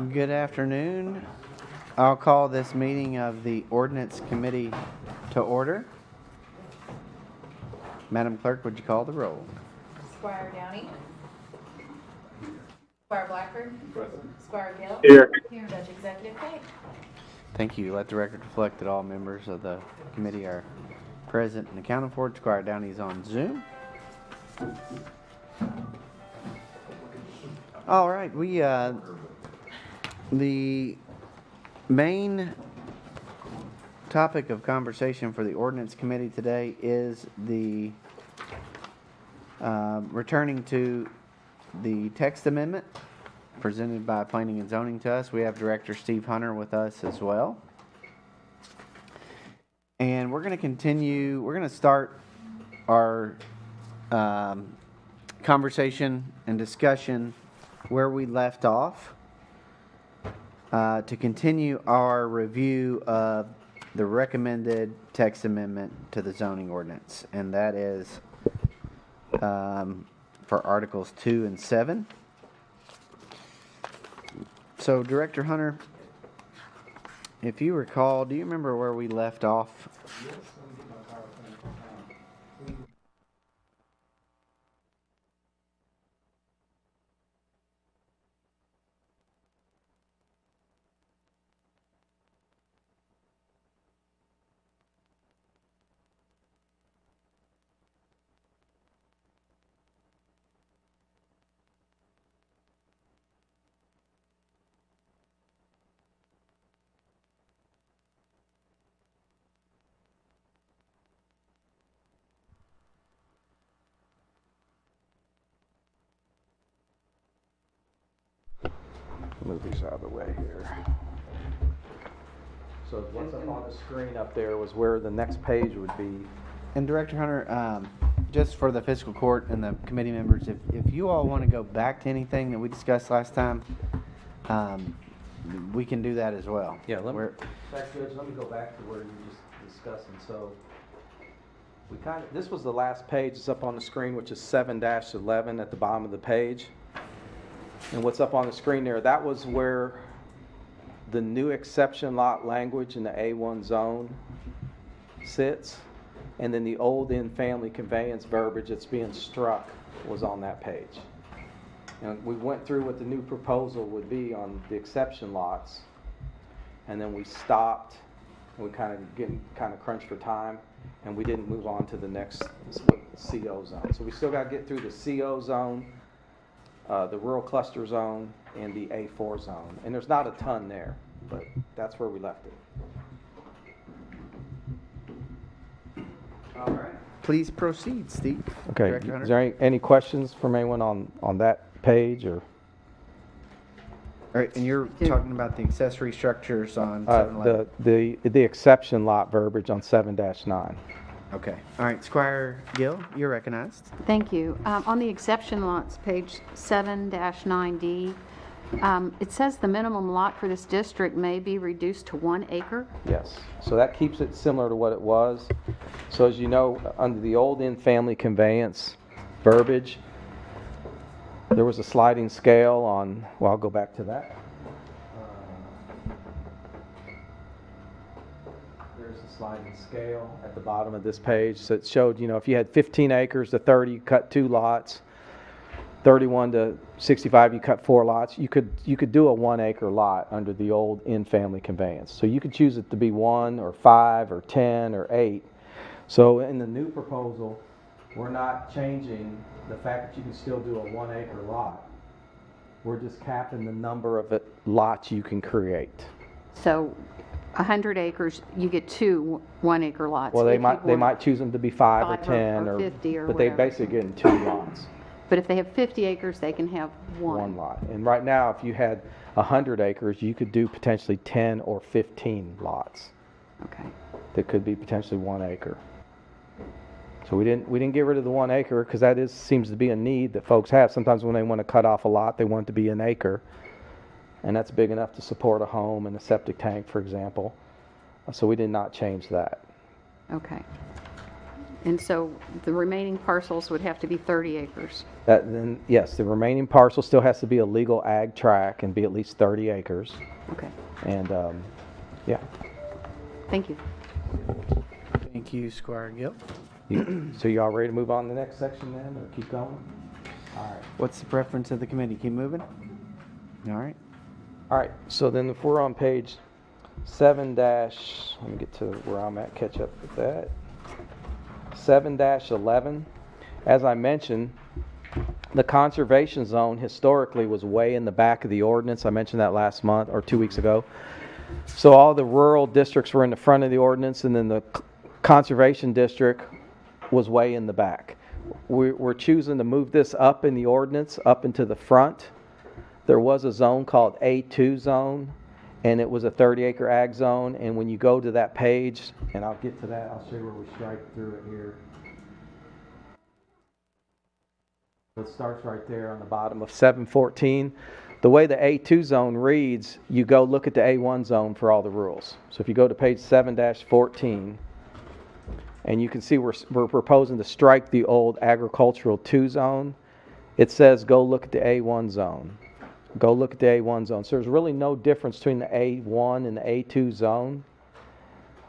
Good afternoon. I'll call this meeting of the Ordinance Committee to order. Madam Clerk, would you call the roll? Squire Downey. Squire Blackford. Present. Squire Gill. Here. Judge Executive Page. Thank you. Let the record reflect that all members of the committee are present and accounted for. Squire Downey is on Zoom. All right, the main topic of conversation for the Ordinance Committee today is the returning to the text amendment presented by Planning and Zoning to us. We have Director Steve Hunter with us as well. And we're going to start our conversation and discussion where we left off to continue our review of the recommended text amendment to the zoning ordinance, and that is for Articles 2 and 7. So, Director Hunter, if you recall, do you remember where we left off? Move these out of the way here. So what's up on the screen up there was where the next page would be. And Director Hunter, just for the fiscal court and the committee members, if you all want to go back to anything that we discussed last time, we can do that as well. Yeah, let me go back to where you were just discussing. So this was the last page. It's up on the screen, which is 7-11 at the bottom of the page. And what's up on the screen there, that was where the new exception lot language in the A1 zone sits. And then the old in-family conveyance verbiage that's being struck was on that page. And we went through what the new proposal would be on the exception lots. And then we stopped, and we kind of crunched for time, and we didn't move on to the next CO zone. So we still got to get through the CO zone, the rural cluster zone, and the A4 zone. And there's not a ton there, but that's where we left it. All right. Please proceed, Steve. Okay. Is there any questions from anyone on that page? Or? All right, and you're talking about the accessory structures on 7-11. The exception lot verbiage on 7-9. Okay. All right, Squire Gill, you're recognized. Thank you. On the exception lots, page 7-9D, it says the minimum lot for this district may be reduced to 1 acre. Yes. So that keeps it similar to what it was. So as you know, under the old in-family conveyance verbiage, there was a sliding scale on, well, I'll go back to that. There's a sliding scale at the bottom of this page. So it showed, if you had 15 acres to 30, you cut 2 lots. 31 to 65, you cut 4 lots. You could do a 1 acre lot under the old in-family conveyance. So you could choose it to be 1 or 5 or 10 or 8. So in the new proposal, we're not changing the fact that you can still do a 1 acre lot. We're just capping the number of lots you can create. So 100 acres, you get 2 1 acre lots. Well, they might choose them to be 5 or 10 or 50 or but whatever. they basically get in 2 lots. But if they have 50 acres, they can have 1 lot. And right now, if you had 100 acres, you could do potentially 10 or 15 lots. Okay. That could be potentially 1 acre. So we didn't get rid of the 1 acre because that seems to be a need that folks have. Sometimes when they want to cut off a lot, they want it to be an acre, and that's big enough to support a home and a septic tank, for example. So we did not change that. Okay. And so the remaining parcels would have to be 30 acres. Then, yes, the remaining parcel still has to be a legal ag tract and be at least 30 acres. Okay, And, yeah. thank you. Thank you, Squire Gill. So you all ready to move on to the next section then, or keep going? All right. What's the preference of the committee? Keep moving? All right. All right, so then if we're on page 7 dash, let me get to where I'm at, catch up with that. 7-11, as I mentioned, the conservation zone historically was way in the back of the ordinance. I mentioned that last month or 2 weeks ago. So all the rural districts were in the front of the ordinance, and then the conservation district was way in the back. We're choosing to move this up in the ordinance, up into the front. There was a zone called A2 zone, and it was a 30-acre ag zone. And when you go to that page, and I'll get to that, I'll show you where we strike through it here. So it starts right there on the bottom of 714. The way the A2 zone reads, you go look at the A1 zone for all the rules. So if you go to page 7-14, and you can see we're proposing to strike the old agricultural 2 zone. It says go look at the A1 zone. Go look at the A1 zone. So there's really no difference between the A1 and the A2 zone.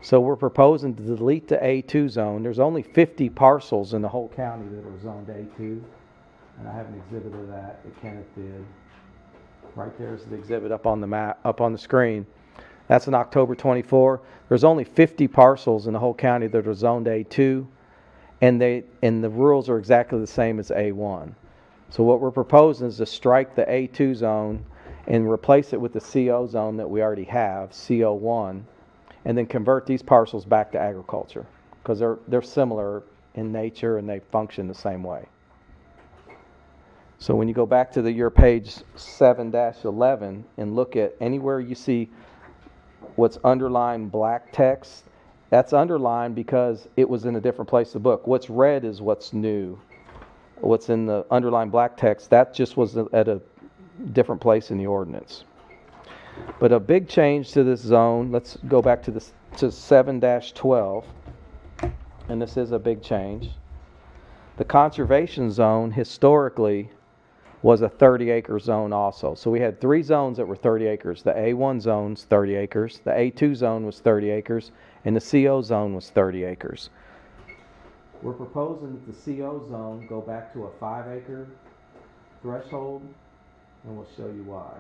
So we're proposing to delete the A2 zone. There's only 50 parcels in the whole county that are zoned A2. And I have an exhibit of that Kenneth did. Right there's the exhibit up on the map, up on the screen. That's in October 24. There's only 50 parcels in the whole county that are zoned A2, and the rules are exactly the same as A1. So what we're proposing is to strike the A2 zone and replace it with the CO zone that we already have, CO1, and then convert these parcels back to agriculture because they're similar in nature and they function the same way. So when you go back to your page 7-11 and look at anywhere you see what's underlined black text, that's underlined because it was in a different place of the book. What's red is what's new. What's in the underlined black text, that just was at a different place in the ordinance. But a big change to this zone, let's go back to 7-12, and this is a big change. The conservation zone historically was a 30-acre zone also. So we had 3 zones that were 30 acres. The A1 zone's 30 acres, the A2 zone was 30 acres, and the CO zone was 30 acres. We're proposing that the CO zone go back to a 5-acre threshold, and we'll show you why.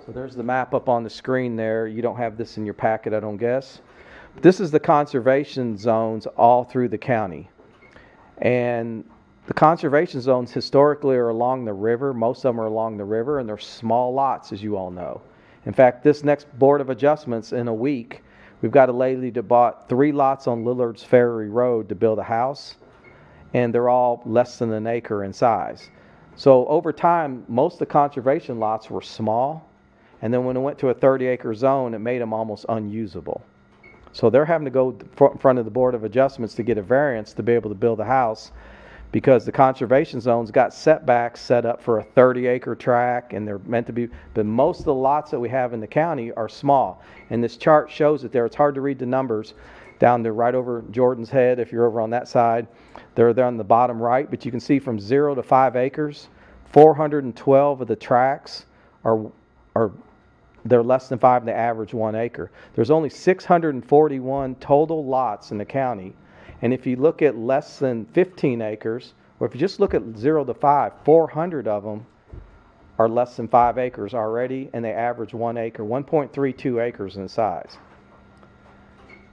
So there's the map up on the screen there. You don't have this in your packet, I don't guess. This is the conservation zones all through the county. And the conservation zones historically are along the river. Most of them are along the river, and they're small lots, as you all know. In fact, this next Board of Adjustments in a week, we've got a lady that bought 3 lots on Lillard's Ferry Road to build a house, and they're all less than an acre in size. So over time, most of the conservation lots were small, and then when it went to a 30-acre zone, it made them almost unusable. So they're having to go in front of the Board of Adjustments to get a variance to be able to build a house because the conservation zones got setbacks set up for a 30-acre tract, and they're meant to be, but most of the lots that we have in the county are small. And this chart shows it there. It's hard to read the numbers down there right over Jordan's head if you're over on that side. They're there on the bottom right, but you can see from 0 to 5 acres, 412 of the tracts they're less than 5 and they average 1 acre. There's only 641 total lots in the county. And if you look at less than 15 acres, or if you just look at 0 to 5, 400 of them are less than 5 acres already, and they average 1 acre, 1.32 acres in size.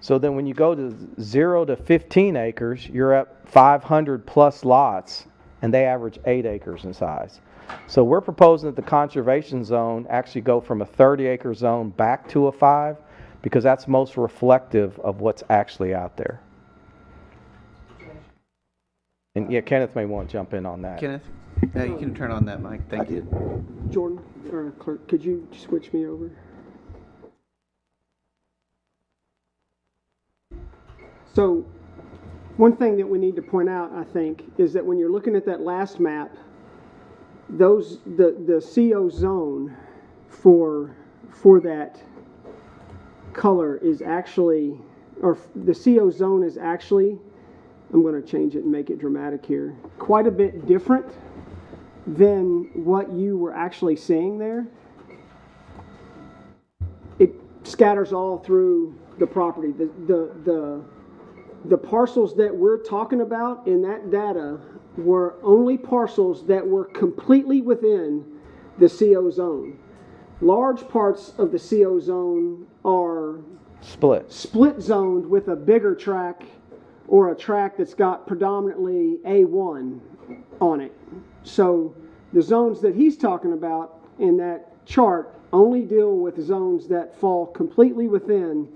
So then when you go to 0 to 15 acres, you're at 500 plus lots, and they average 8 acres in size. So we're proposing that the conservation zone actually go from a 30-acre zone back to a 5, because that's most reflective of what's actually out there. And yeah, Kenneth may want to jump in on that. Kenneth, you can turn on that mic. Thank you. Jordan, or clerk, could you switch me over? So, one thing that we need to point out, I think, is that when you're looking at that last map, the CO zone for that color is actually, or the CO zone is actually I'm going to change it and make it dramatic here, quite a bit different than what you were actually seeing there. It scatters all through the property. The parcels that we're talking about in that data were only parcels that were completely within the CO zone. Large parts of the CO zone are split zoned with a bigger tract or a tract that's got predominantly A1 on it. So the zones that he's talking about in that chart only deal with zones that fall completely within,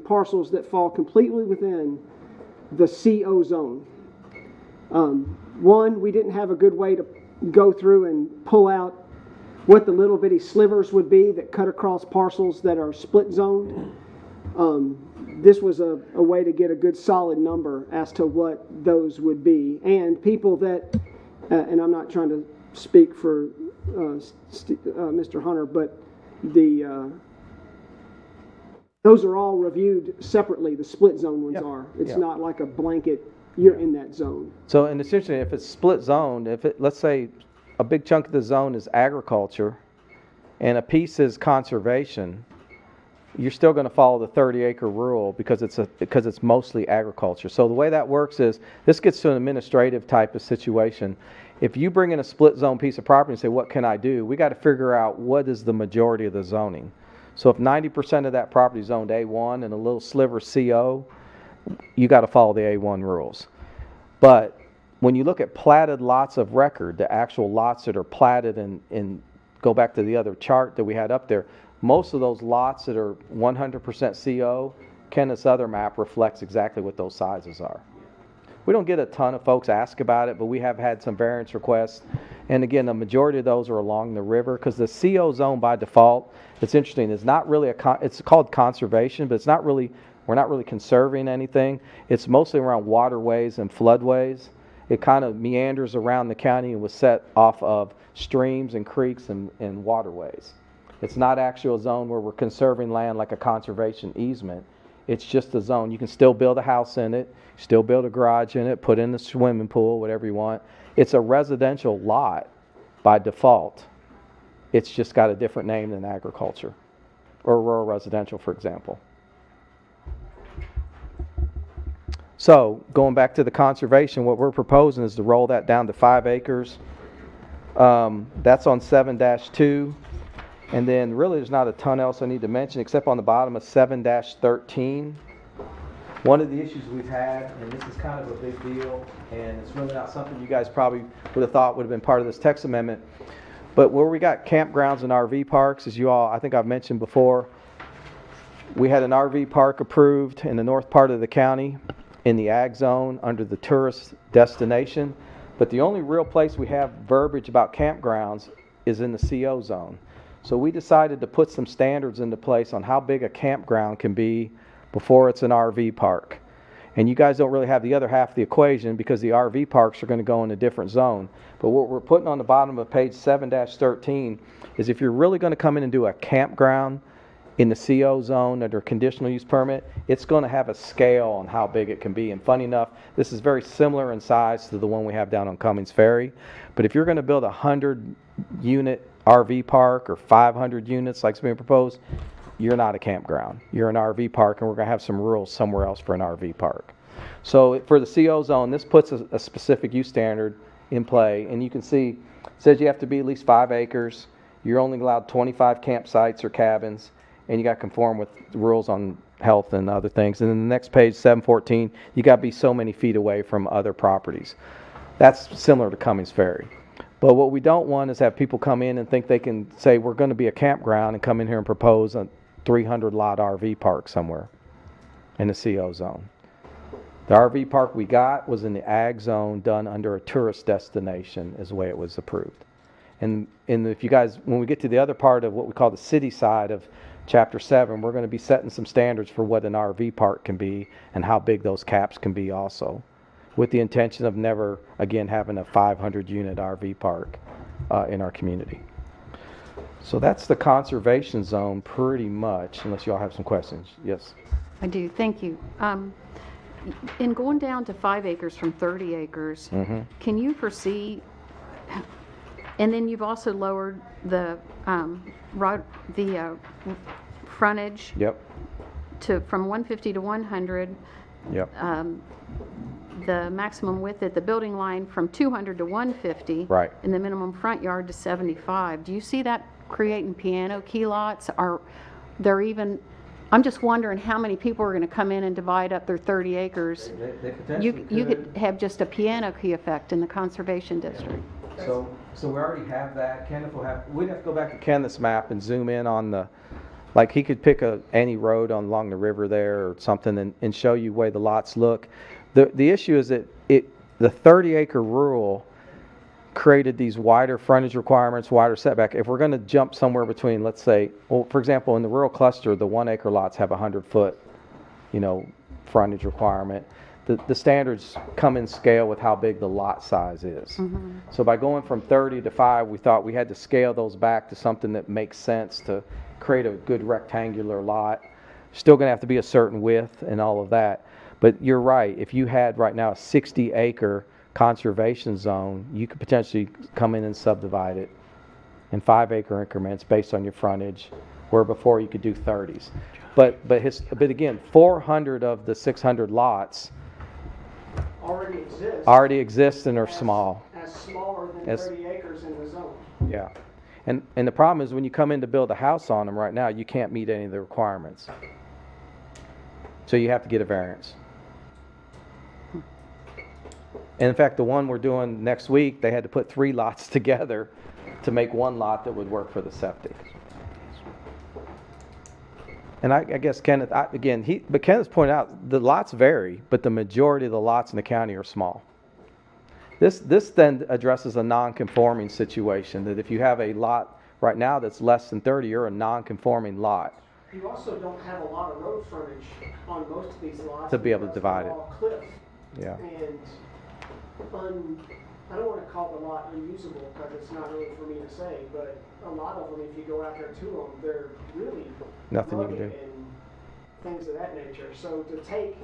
parcels that fall completely within the CO zone. One, we didn't have a good way to go through and pull out what the little bitty slivers would be that cut across parcels that are split zoned. This was a way to get a good solid number as to what those would be. And people that, and I'm not trying to speak for Mr. Hunter, but those are all reviewed separately. The split zone ones are. It's not like a blanket, you're in that zone. So, and essentially, if it's split zoned, let's say a big chunk of the zone is agriculture and a piece is conservation, you're still going to follow the 30-acre rule because it's mostly agriculture. So the way that works is, this gets to an administrative type of situation. If you bring in a split zone piece of property and say, what can I do? We got to figure out what is the majority of the zoning. So if 90% of that property is zoned A1 and a little sliver CO, you got to follow the A1 rules. But when you look at platted lots of record, the actual lots that are platted, and go back to the other chart that we had up there, most of those lots that are 100% CO, Kenneth's other map reflects exactly what those sizes are. We don't get a ton of folks ask about it, but we have had some variance requests. And again, the majority of those are along the river, because the CO zone by default, it's interesting, it's not really it's called conservation, but it's not really, we're not really conserving anything. It's mostly around waterways and floodways. It kind of meanders around the county and was set off of streams and creeks and waterways. It's not actually a zone where we're conserving land like a conservation easement. It's just a zone. You can still build a house in it, still build a garage in it, put in a swimming pool, whatever you want. It's a residential lot by default. It's just got a different name than agriculture or rural residential, for example. So going back to the conservation, what we're proposing is to roll that down to 5 acres. That's on 7-2. And then really there's not a ton else I need to mention except on the bottom of 7-13. One of the issues we've had, and this is kind of a big deal, and it's really not something you guys probably would have thought would have been part of this text amendment, but where we got campgrounds and RV parks, as you all, I think I've mentioned before, we had an RV park approved in the north part of the county in the ag zone under the tourist destination, but the only real place we have verbiage about campgrounds is in the CO zone. So we decided to put some standards into place on how big a campground can be before it's an RV park. And you guys don't really have the other half of the equation because the RV parks are going to go in a different zone. But what we're putting on the bottom of page 7-13 is if you're really going to come in and do a campground in the CO zone under conditional use permit, it's going to have a scale on how big it can be. And funny enough, this is very similar in size to the one we have down on Cummings Ferry. But if you're going to build a 100-unit RV park or 500 units like being proposed, you're not a campground. You're an RV park, and we're going to have some rules somewhere else for an RV park. So for the CO zone, this puts a specific use standard in play, and you can see it says you have to be at least 5 acres. You're only allowed 25 campsites or cabins, and you got to conform with the rules on health and other things. And then the next page, 7-14, you got to be so many feet away from other properties. That's similar to Cummings Ferry. But what we don't want is have people come in and think they can say we're going to be a campground and come in here and propose a 300-lot RV park somewhere in the CO zone. The RV park we got was in the ag zone done under a tourist destination is the way it was approved. And if you guys, when we get to the other part of what we call the city side of Chapter 7, we're going to be setting some standards for what an RV park can be and how big those caps can be also, with the intention of never, again, having a 500-unit RV park in our community. So that's the conservation zone pretty much, unless you all have some questions. Yes? I do, thank you. in going down to 5 acres from 30 acres, can you foresee, and then you've also lowered the, frontage Yep, from 150 to 100, yep, the maximum width at the building line from 200 to 150. Right. And the minimum front yard to 75. Do you see that creating piano key lots? Are there even, I'm just wondering how many people are going to come in and divide up their 30 acres. they potentially You could have just a piano key effect in the conservation district. So we already have that. Kenneth will have, we'd have to go back to Kenneth's map and zoom in on the, like he could pick any road along the river there or something and show you the way the lots look. The issue is that the 30-acre rule created these wider frontage requirements, wider setback. If we're going to jump somewhere between, let's say, well, for example, in the rural cluster, the 1-acre lots have a 100-foot, frontage requirement. The standards come in scale with how big the lot size is. So by going from 30 to 5, we thought we had to scale those back to something that makes sense to create a good rectangular lot. Still going to have to be a certain width and all of that. But you're right, if you had right now a 60-acre conservation zone, you could potentially come in and subdivide it in 5-acre increments based on your frontage, where before you could do 30s. But again, 400 of the 600 lots already exist and are small. As smaller than 30 acres in the zone. Yeah. And the problem is when you come in to build a house on them right now, you can't meet any of the requirements. So you have to get a variance. And in fact, the one we're doing next week, they had to put 3 lots together to make one lot that would work for the septic. And I guess Kenneth, but Kenneth's pointed out the lots vary, but the majority of the lots in the county are small. This then addresses a non-conforming situation, that if you have a lot right now that's less than 30, you're a non-conforming lot. You also don't have a lot of road frontage on most of these lots. To be able to divide it. All cliff. Yeah. And I don't want to call the lot unusable because it's not really for me to say, but a lot of them, if you go out there to them, they're really Nothing you can rugged do. and things of that nature. So to take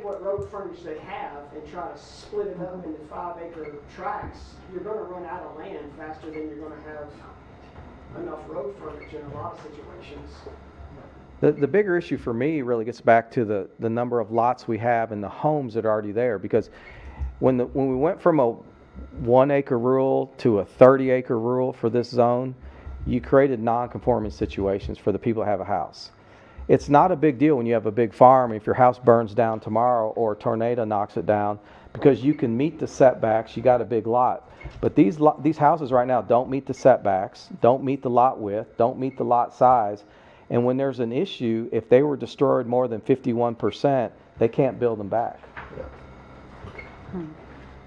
what road frontage they have and try to split it up into 5-acre tracts, you're going to run out of land faster than you're going to have enough road frontage in a lot of situations. The bigger issue for me really gets back to the number of lots we have and the homes that are already there, because when we went from a 1-acre rule to a 30-acre rule for this zone, you created non-conforming situations for the people that have a house. It's not a big deal when you have a big farm if your house burns down tomorrow or a tornado knocks it down, because you can meet the setbacks, you got a big lot. But these houses right now don't meet the setbacks, don't meet the lot width, don't meet the lot size, and when there's an issue, if they were destroyed more than 51%, they can't build them back.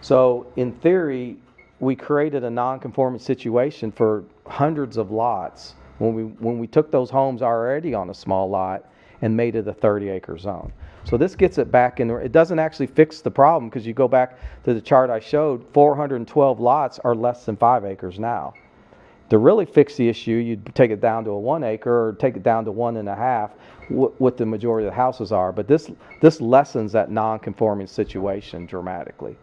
So in theory, we created a non-conforming situation for hundreds of lots when we took those homes already on a small lot and made it a 30-acre zone. So this gets it back in. It doesn't actually fix the problem, because you go back to the chart I showed, 412 lots are less than 5 acres now. To really fix the issue, you'd take it down to a 1 acre or take it down to 1.5, what the majority of the houses are. But this lessens that non-conforming situation dramatically.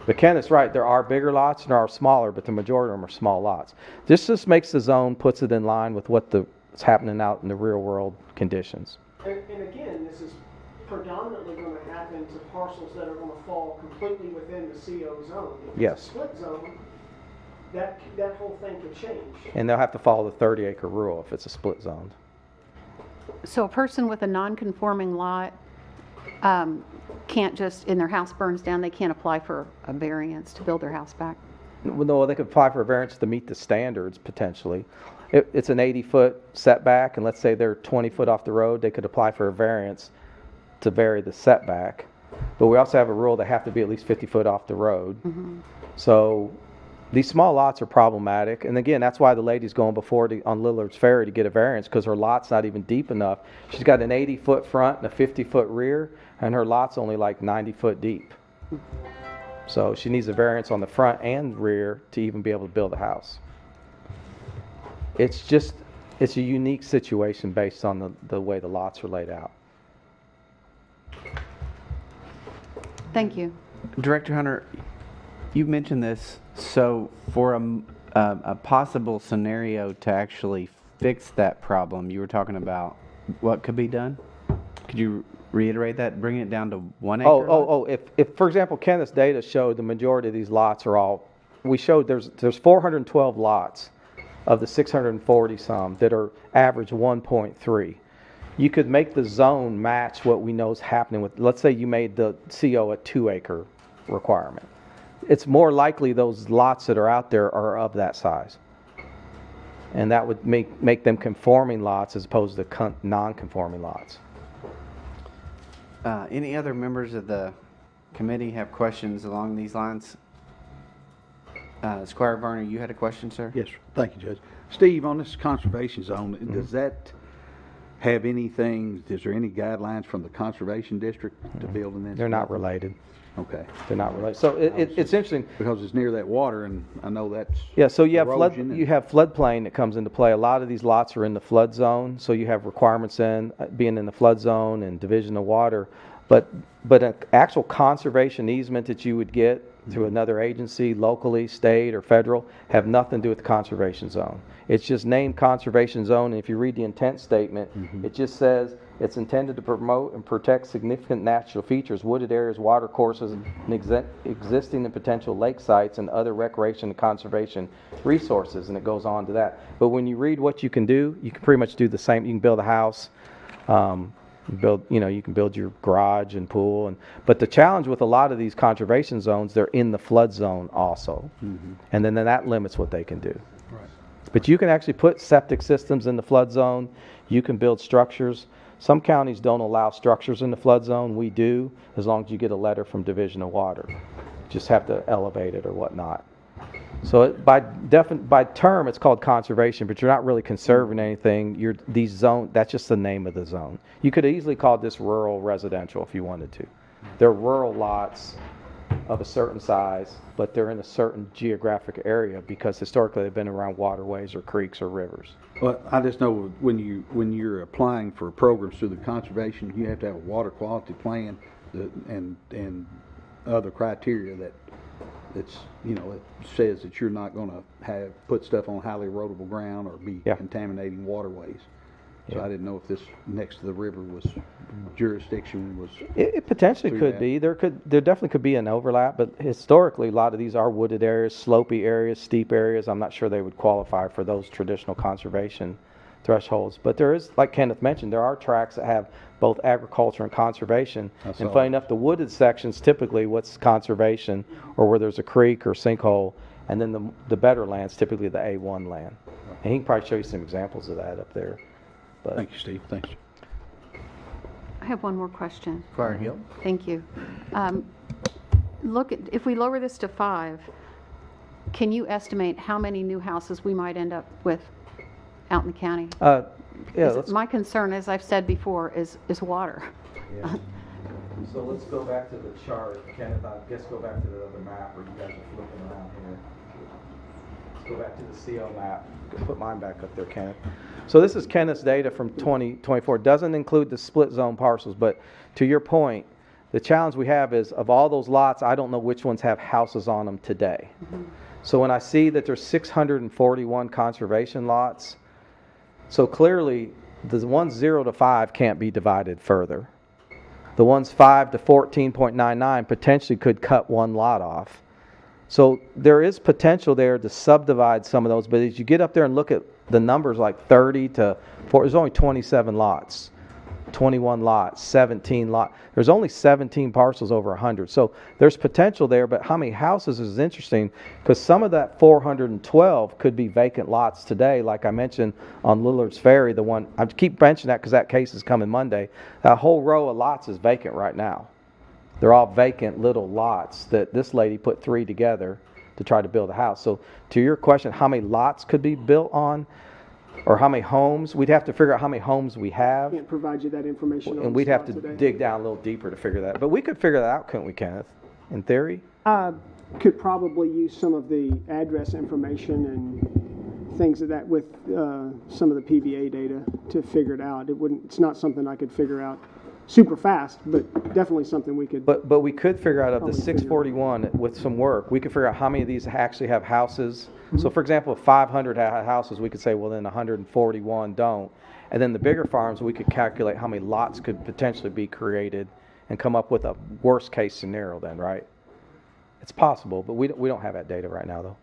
But Kenneth's right, there are bigger lots and there are smaller, but the majority of them are small lots. This just makes the zone, puts it in line with what's happening out in the real world conditions. And again, this is predominantly going to happen to parcels that are going to fall completely within the CO zone. If Yes. it's a split zone, that whole thing could change. And they'll have to follow the 30-acre rule if it's a split zone. So a person with a non-conforming lot can't just, and their house burns down, they can't apply for a variance to build their house back? Well, no, they could apply for a variance to meet the standards potentially. It's an 80-foot setback, and let's say they're 20 foot off the road, they could apply for a variance to vary the setback. But we also have a rule they have to be at least 50 foot off the road. Mm-hmm. So these small lots are problematic, and again, that's why the lady's going before on Lillard's Ferry to get a variance, because her lot's not even deep enough. She's got an 80-foot front and a 50-foot rear, and her lot's only like 90 foot deep. So she needs a variance on the front and rear to even be able to build a house. It's a unique situation based on the way the lots are laid out. Thank you. Director Hunter, you mentioned this, so for a possible scenario to actually fix that problem, you were talking about what could be done? Could you reiterate that, bring it down to 1 acre lots? If, for example, Kenneth's data showed the majority of these lots are all, we showed there's 412 lots of the 640 some that are average 1.3. You could make the zone match what we know is happening with, let's say you made the CO a 2 acre requirement. It's more likely those lots that are out there are of that size. And that would make them conforming lots as opposed to non-conforming lots. Any other members of the committee have questions along these lines? Squire Varner, you had a question, sir? Yes, sir. Thank you, Judge. Steve, on this conservation zone, does that have anything, is there any guidelines from the conservation district to build in this? They're not related. Okay. They're not related. So it's interesting. Because it's near that water, and I know that's Yeah, so you have erosion and- you have floodplain that comes into play. A lot of these lots are in the flood zone, so you have requirements in being in the flood zone and division of water. But an actual conservation easement that you would get through another agency, locally, state, or federal, have nothing to do with the conservation zone. It's just named conservation zone, and if you read the intent statement, it just says it's intended to promote and protect significant natural features, wooded areas, water courses, and existing and potential lake sites, and other recreation and conservation resources, and it goes on to that. But when you read what you can do, you can pretty much do the same. You can build a house, you can build your garage and pool, but the challenge with a lot of these conservation zones, they're in the flood zone also, and then that limits what they can do. Right. But you can actually put septic systems in the flood zone. You can build structures. Some counties don't allow structures in the flood zone. We do, as long as you get a letter from Division of Water. Just have to elevate it or whatnot. So by term, it's called conservation, but you're not really conserving anything. That's just the name of the zone. You could easily call this rural residential if you wanted to. They're rural lots of a certain size, but they're in a certain geographic area because historically they've been around waterways or creeks or rivers. Well, I just know when you're applying for programs through the conservation, you have to have a water quality plan and other criteria that it says that you're not going to put stuff on highly erodible ground or be contaminating waterways. So I didn't know if this next to the river jurisdiction was. It potentially could be. There definitely could be an overlap, but historically a lot of these are wooded areas, slopey areas, steep areas. I'm not sure they would qualify for those traditional conservation thresholds. But there is, like Kenneth mentioned, there are tracts that have both agriculture and conservation. And funny enough, the wooded sections typically what's conservation or where there's a creek or sinkhole, and then the better lands typically the A1 land. And he can probably show you some examples of that up there. But Thank you, Steve. Thanks. I have one more question. Squire Hill? Thank you. If we lower this to 5, can you estimate how many new houses we might end up with out in the county? My concern, as I've said before, is water. Yeah. So let's go back to the chart. Kenneth, I guess go back to the other map where you guys are flipping around here. Let's go back to the CO map. Put mine back up there, Kenneth. So this is Kenneth's data from 2024. It doesn't include the split zone parcels, but to your point, the challenge we have is of all those lots, I don't know which ones have houses on them today. So when I see that there's 641 conservation lots, so clearly the ones 0 to 5 can't be divided further. The ones 5 to 14.99 potentially could cut one lot off. So there is potential there to subdivide some of those, but as you get up there and look at the numbers like 30 to 40, there's only 27 lots, 21 lots, 17 lots. There's only 17 parcels over 100. So there's potential there, but how many houses is interesting because some of that 412 could be vacant lots today, like I mentioned on Lillard's Ferry, the one, I keep mentioning that because that case is coming Monday. That whole row of lots is vacant right now. They're all vacant little lots that this lady put 3 together to try to build a house. So to your question, how many lots could be built on or how many homes? We'd have to figure out how many homes we have. Can't provide you that information on And the we'd have spot to today. dig down a little deeper to figure that. But we could figure that out, couldn't we, Kenneth? In theory? Could probably use some of the address information and things of that with some of the PVA data to figure it out. It's not something I could figure out super fast, but definitely something we could. But we could figure out of the Probably figure it out. 641 with some work, we could figure out how many of these actually have houses. Mm-hmm. So for example, if 500 have houses, we could say, well, then 141 don't. And then the bigger farms, we could calculate how many lots could potentially be created and come up with a worst case scenario then, right? It's possible, but we don't have that data right now though.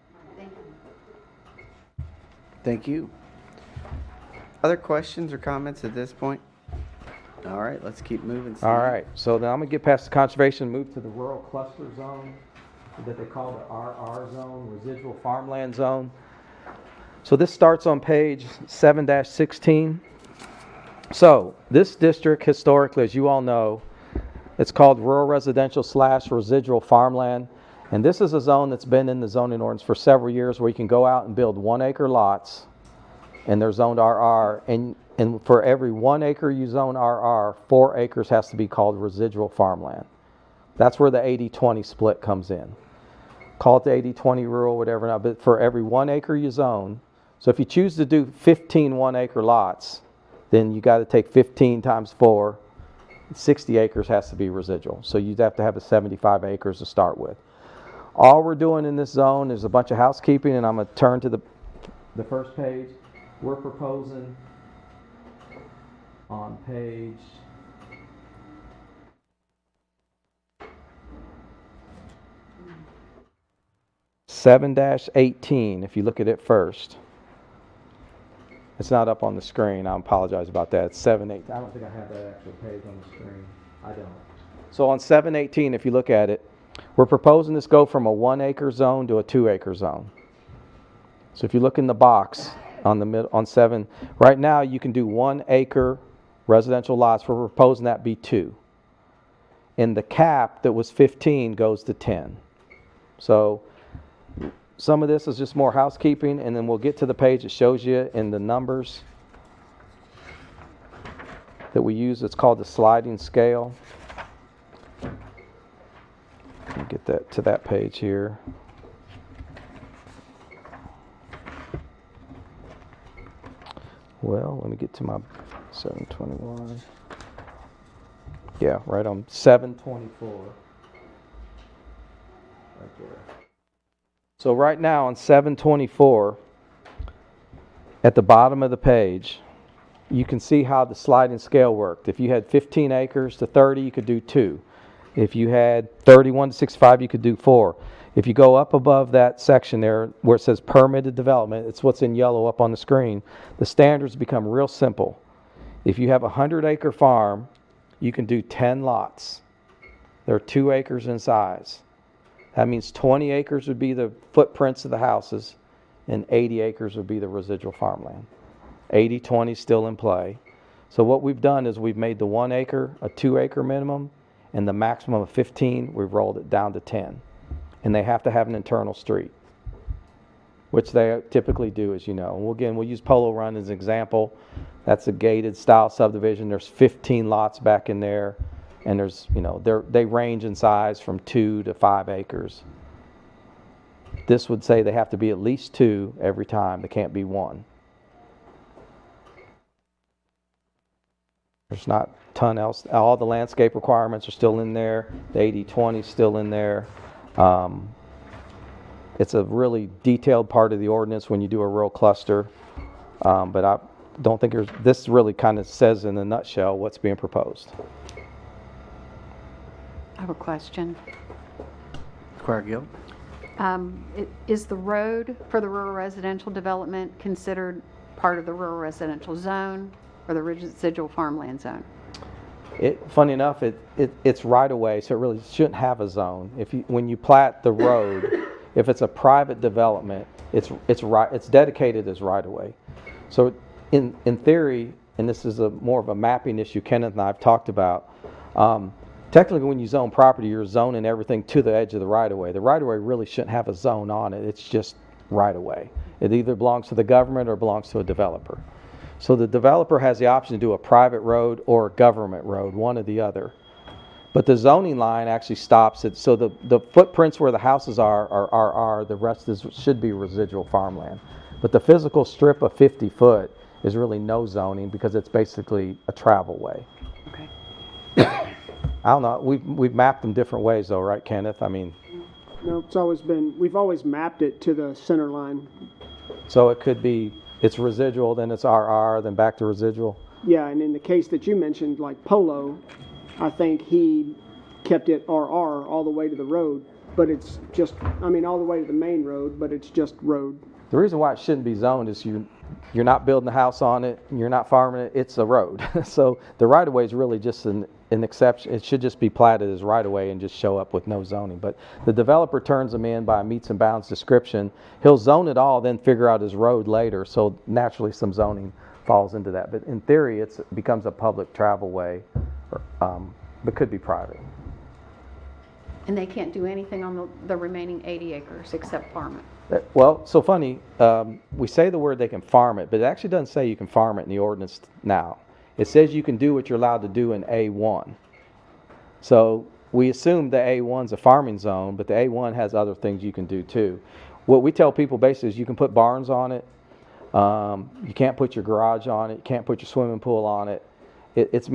Thank you. Other questions or comments at this point? All right, let's keep moving. Steve. All right, so then I'm gonna get past the conservation, move to the rural cluster zone that they call the RR zone, residual farmland zone. So this starts on page 7-16. So this district historically, as you all know, it's called rural residential / residual farmland. And this is a zone that's been in the zoning ordinance for several years where you can go out and build 1 acre lots and they're zoned RR. And for every 1 acre you zone RR, 4 acres has to be called residual farmland. That's where the 80-20 split comes in. Call it the 80-20 rule, whatever now, but for every 1 acre you zone, so if you choose to do 15 1 acre lots, then you got to take 15 times 4, 60 acres has to be residual. So you'd have to have a 75 acres to start with. All we're doing in this zone is a bunch of housekeeping, and I'm going to turn to the first page. We're proposing on page 7-18, if you look at it first. It's not up on the screen. I apologize about that. It's 7-8. I don't think I have that actual page on the screen. I don't. So on 7-18, if you look at it, we're proposing this go from a 1 acre zone to a 2 acre zone. So if you look in the box on the mid on 7, right now you can do 1 acre residential lots. We're proposing that be 2. And the cap that was 15 goes to 10. So some of this is just more housekeeping, and then we'll get to the page that shows you in the numbers that we use. It's called the sliding scale. Let me get that to that page here. Well, let me get to my 721. Yeah, right on 724. Right there. So right now on 724, at the bottom of the page, you can see how the sliding scale worked. If you had 15 acres to 30, you could do 2. If you had 31 to 65, you could do 4. If you go up above that section there where it says permitted development, it's what's in yellow up on the screen, the standards become real simple. If you have a 100-acre farm, you can do 10 lots. They're 2 acres in size. That means 20 acres would be the footprints of the houses, and 80 acres would be the residual farmland. 80-20 still in play. So what we've done is we've made the 1 acre a 2 acre minimum, and the maximum of 15, we've rolled it down to 10. And they have to have an internal street, which they typically do, as you know. And we'll use Polo Run as an example. That's a gated style subdivision. There's 15 lots back in there. And there's, they range in size from 2 to 5 acres. This would say they have to be at least 2 every time. They can't be 1. There's not a ton else. All the landscape requirements are still in there. The 80-20 is still in there. It's a really detailed part of the ordinance when you do a rural cluster. But I don't think this really kind of says in a nutshell what's being proposed. I have a question. Squire Gill? Is the road for the rural residential development considered part of the rural residential zone or the residual farmland zone? Funny enough, it's right away, so it really shouldn't have a zone. When you plat the road, if it's a private development, it's dedicated as right away. So in theory, and this is more of a mapping issue Kenneth and I have talked about. Technically, when you zone property, you're zoning everything to the edge of the right-of-way. The right-of-way really shouldn't have a zone on it. It's just right-of-way. It either belongs to the government or belongs to a developer. So the developer has the option to do a private road or a government road, one or the other. But the zoning line actually stops it. So the footprints where the houses are the rest should be residual farmland. But the physical strip of 50 foot is really no zoning because it's basically a travel way. Okay. I don't know, we've mapped them different ways though, right, Kenneth? I mean, No, it's always been, we've always mapped it to the center line. so it could be, it's residual, then it's RR, then back to residual. Yeah, and in the case that you mentioned, like Polo, I think he kept it RR all the way to the road, but it's just, I mean, all the way to the main road, but it's just road. The reason why it shouldn't be zoned is you're not building a house on it, you're not farming it, it's a road. So the right-of-way is really just an exception. It should just be platted as right-of-way and just show up with no zoning. But the developer turns them in by a meets and bounds description. He'll zone it all, then figure out his road later, so naturally some zoning falls into that. But in theory, it becomes a public travel way, but could be private. And they can't do anything on the remaining 80 acres except farm it. Well, so funny, we say the word they can farm it, but it actually doesn't say you can farm it in the ordinance now. It says you can do what you're allowed to do in A1. So we assume the A1's a farming zone, but the A1 has other things you can do too. What we tell people basically is you can put barns on it, you can't put your garage on it, you can't put your swimming pool on it. It's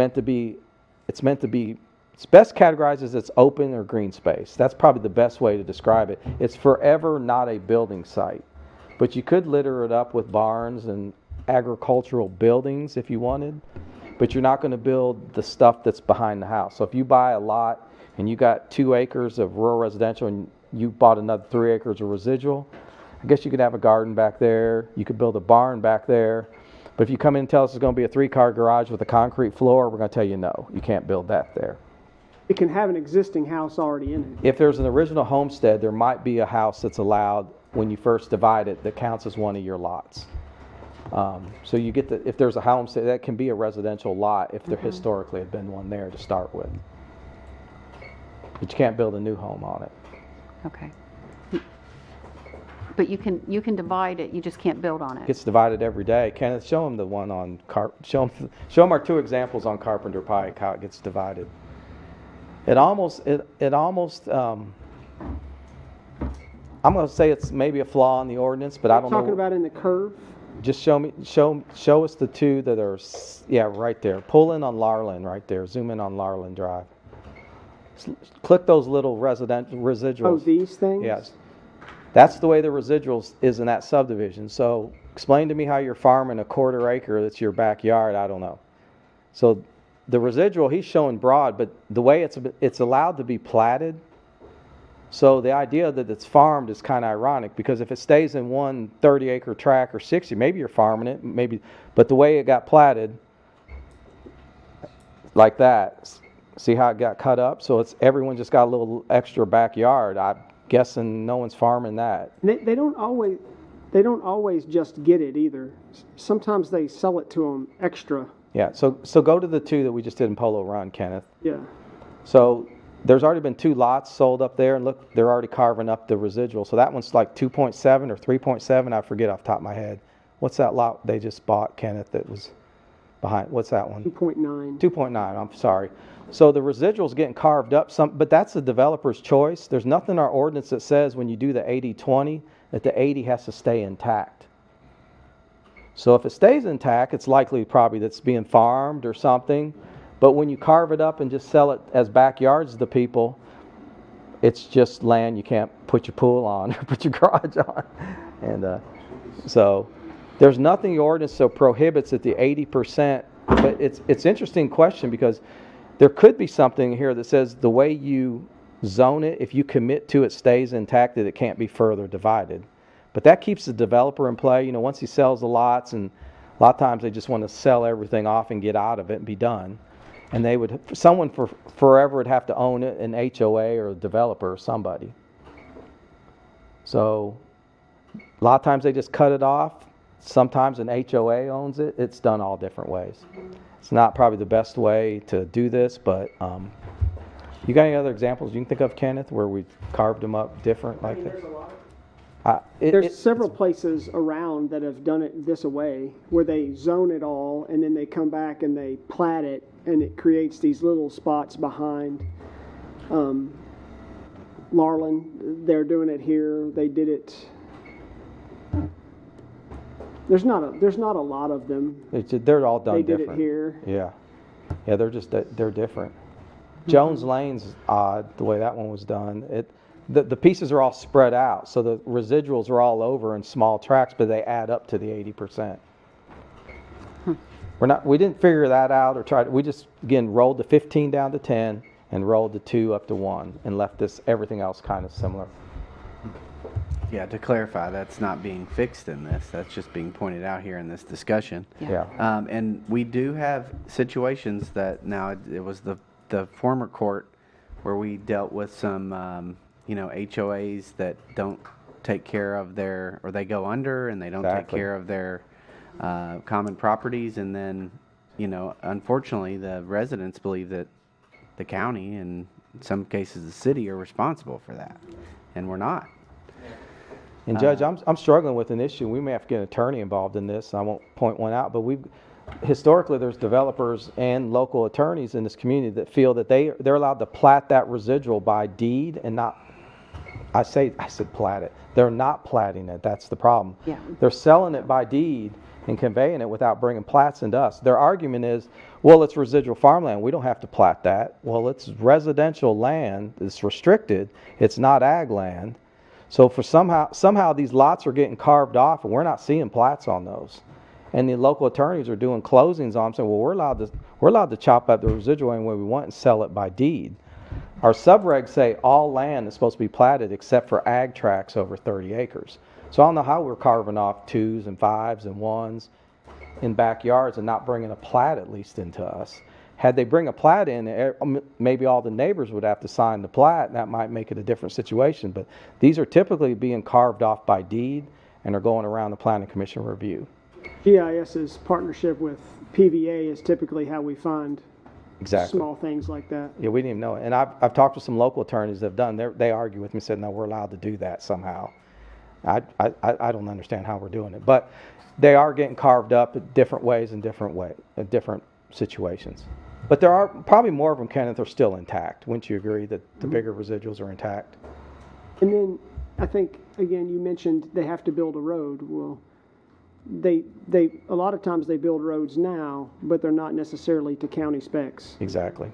best categorized as it's open or green space. That's probably the best way to describe it. It's forever not a building site. But you could litter it up with barns and agricultural buildings if you wanted, but you're not going to build the stuff that's behind the house. So if you buy a lot and you got 2 acres of rural residential and you bought another 3 acres of residual, I guess you could have a garden back there, you could build a barn back there. But if you come in and tell us it's going to be a 3-car garage with a concrete floor, we're going to tell you no, you can't build that there. It can have an existing house already in it. If there's an original homestead, there might be a house that's allowed when you first divide it that counts as one of your lots. So you get if there's a homestead, that can be a residential lot if there historically had been one there to start with. But you can't build a new home on it. Okay. But you can divide it, you just can't build on It it. gets divided every day. Kenneth, show them the one on show them our 2 examples on Carpenter Pike, how it gets divided. It almost I'm going to say it's maybe a flaw in the ordinance, but I don't know. Talking about in the curve? Just show us the 2 that are, yeah, right there. Pull in on Larland right there. Zoom in on Larland Drive. Click those little residuals. Oh, these things? Yes. That's the way the residuals is in that subdivision. So explain to me how you're farming a 1/4 acre that's your backyard. I don't know. So the residual, he's showing broad, but the way it's allowed to be platted. So the idea that it's farmed is kind of ironic, because if it stays in one 30-acre tract or 60, maybe you're farming it, maybe, but the way it got platted like that, see how it got cut up? So everyone just got a little extra backyard. I'm guessing no one's farming that. They don't always just get it either. Sometimes they sell it to them extra. Yeah, so go to the 2 that we just did in Polo Run, Kenneth. Yeah. So there's already been 2 lots sold up there, and look, they're already carving up the residual. So that one's like 2.7 or 3.7, I forget off the top of my head. What's that lot they just bought, Kenneth, that was behind? What's that one? 2.9. 2.9, I'm sorry. So the residual's getting carved up but that's the developer's choice. There's nothing in our ordinance that says when you do the 80-20 that the 80 has to stay intact. So if it stays intact, it's likely probably that's being farmed or something. But when you carve it up and just sell it as backyards to people, it's just land you can't put your pool on or put your garage on. And so there's nothing in the ordinance that prohibits it, the 80%. But it's an interesting question, because there could be something here that says the way you zone it, if you commit to it stays intact, that it can't be further divided. But that keeps the developer in play. You know, once he sells the lots, and a lot of times they just want to sell everything off and get out of it and be done. And someone for forever would have to own it, an HOA or a developer or somebody. So a lot of times they just cut it off. Sometimes an HOA owns it. It's done all different ways. It's not probably the best way to do this, but you got any other examples you can think of, Kenneth, where we carved them up different like that? There's a lot. There's Several places around that have done it this way, where they zone it all and then they come back and they plat it, and it creates these little spots behind. Larland, they're doing it here. They did it. There's not a lot of them. They're all done They different. did it here. Yeah, they're different. Jones Lane's odd, the way that one was done. The pieces are all spread out, so the residuals are all over in small tracts, but they add up to the 80%. We didn't figure that out we just, again, rolled the 15 down to 10 and rolled the 2 up to 1 and left everything else kind of similar. Yeah, to clarify, that's not being fixed in this. That's just being pointed out here in this discussion. Yeah. And we do have situations that now it was the former court where we dealt with some, HOAs that don't take care of or they go under and they don't take Exactly. care of their common properties. And then, unfortunately, the residents believe that the county and in some cases the city are responsible for that. And we're not. And Judge, I'm struggling with an issue. We may have to get an attorney involved in this. I won't point one out, but historically there's developers and local attorneys in this community that feel that they're allowed to plat that residual by deed and not. I said plat it. They're not platting it. That's the problem. Yeah. They're selling it by deed and conveying it without bringing plats into us. Their argument is, well, it's residual farmland. We don't have to plat that. Well, it's residential land. It's restricted. It's not ag land. So for somehow these lots are getting carved off, and we're not seeing plats on those. And the local attorneys are doing closings on them, saying, well, we're allowed to chop up the residual any way we want and sell it by deed. Our subregs say all land is supposed to be platted except for ag tracts over 30 acres. So I don't know how we're carving off 2s and 5s and 1s in backyards and not bringing a plat at least into us. Had they bring a plat in, maybe all the neighbors would have to sign the plat, and that might make it a different situation. But these are typically being carved off by deed and are going around the Planning Commission review. GIS's partnership with PVA is typically how we find Exactly. small things like that. Yeah, we didn't even know it. And I've talked to some local attorneys that have done. They argue with me, said, no, we're allowed to do that somehow. I don't understand how we're doing it, but they are getting carved up in different ways in different situations. But there are probably more of them, Kenneth, are still intact. Wouldn't you agree that the bigger residuals are intact? And then I think, again, you mentioned they have to build a road. Well, they a lot of times they build roads now, but they're not necessarily to county specs. Exactly.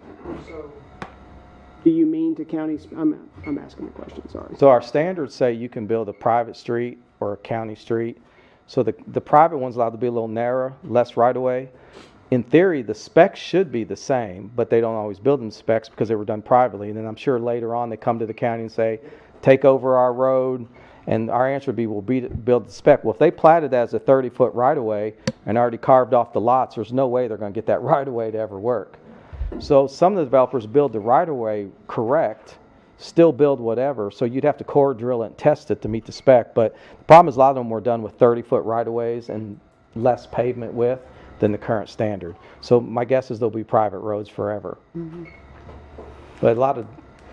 Do you mean to county? I'm asking the question. Sorry. So our standards say you can build a private street or a county street. So the private one's allowed to be a little narrower, less right-of-way. In theory, the specs should be the same, but they don't always build them specs because they were done privately. And then I'm sure later on they come to the county and say, take over our road. And our answer would be, we'll build the spec. Well, if they platted as a 30-foot right-of-way and already carved off the lots, there's no way they're going to get that right-of-way to ever work. So some of the developers build the right-of-way correct, still build whatever, so you'd have to core drill it and test it to meet the spec. But the problem is a lot of them were done with 30-foot right-of-ways and less pavement width than the current standard. So my guess is there'll be private roads forever. Mm-hmm. But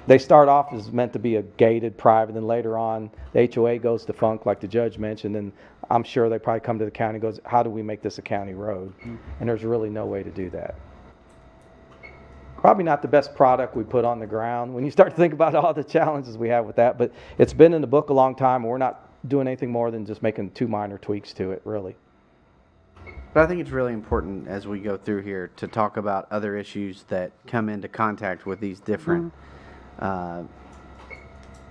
they start off as meant to be a gated private, and later on the HOA goes defunct, like the judge mentioned, and I'm sure they probably come to the county and goes, how do we make this a county road? Mm-hmm. And there's really no way to do that. Probably not the best product we put on the ground when you start to think about all the challenges we have with that, but it's been in the book a long time, and we're not doing anything more than just making 2 minor tweaks to it, really. But I think it's really important as we go through here to talk about other issues that come into contact with these different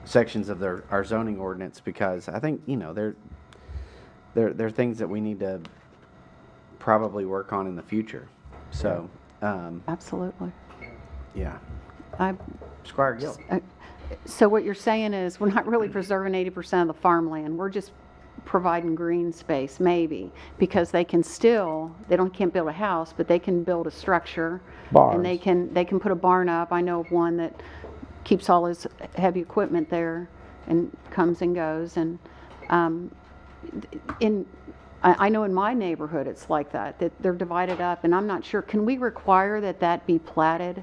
sections of our zoning ordinance, because I think, they're things that we need to probably work on in the future. So, Absolutely. yeah. I Squire Gill. So what you're saying is we're not really preserving 80% of the farmland. We're just providing green space, maybe, because they can't build a house, but they can build a structure. Barns. And they can put a barn up. I know of one that keeps all his heavy equipment there and comes and goes. And I know in my neighborhood it's like that they're divided up, and I'm not sure. Can we require that be platted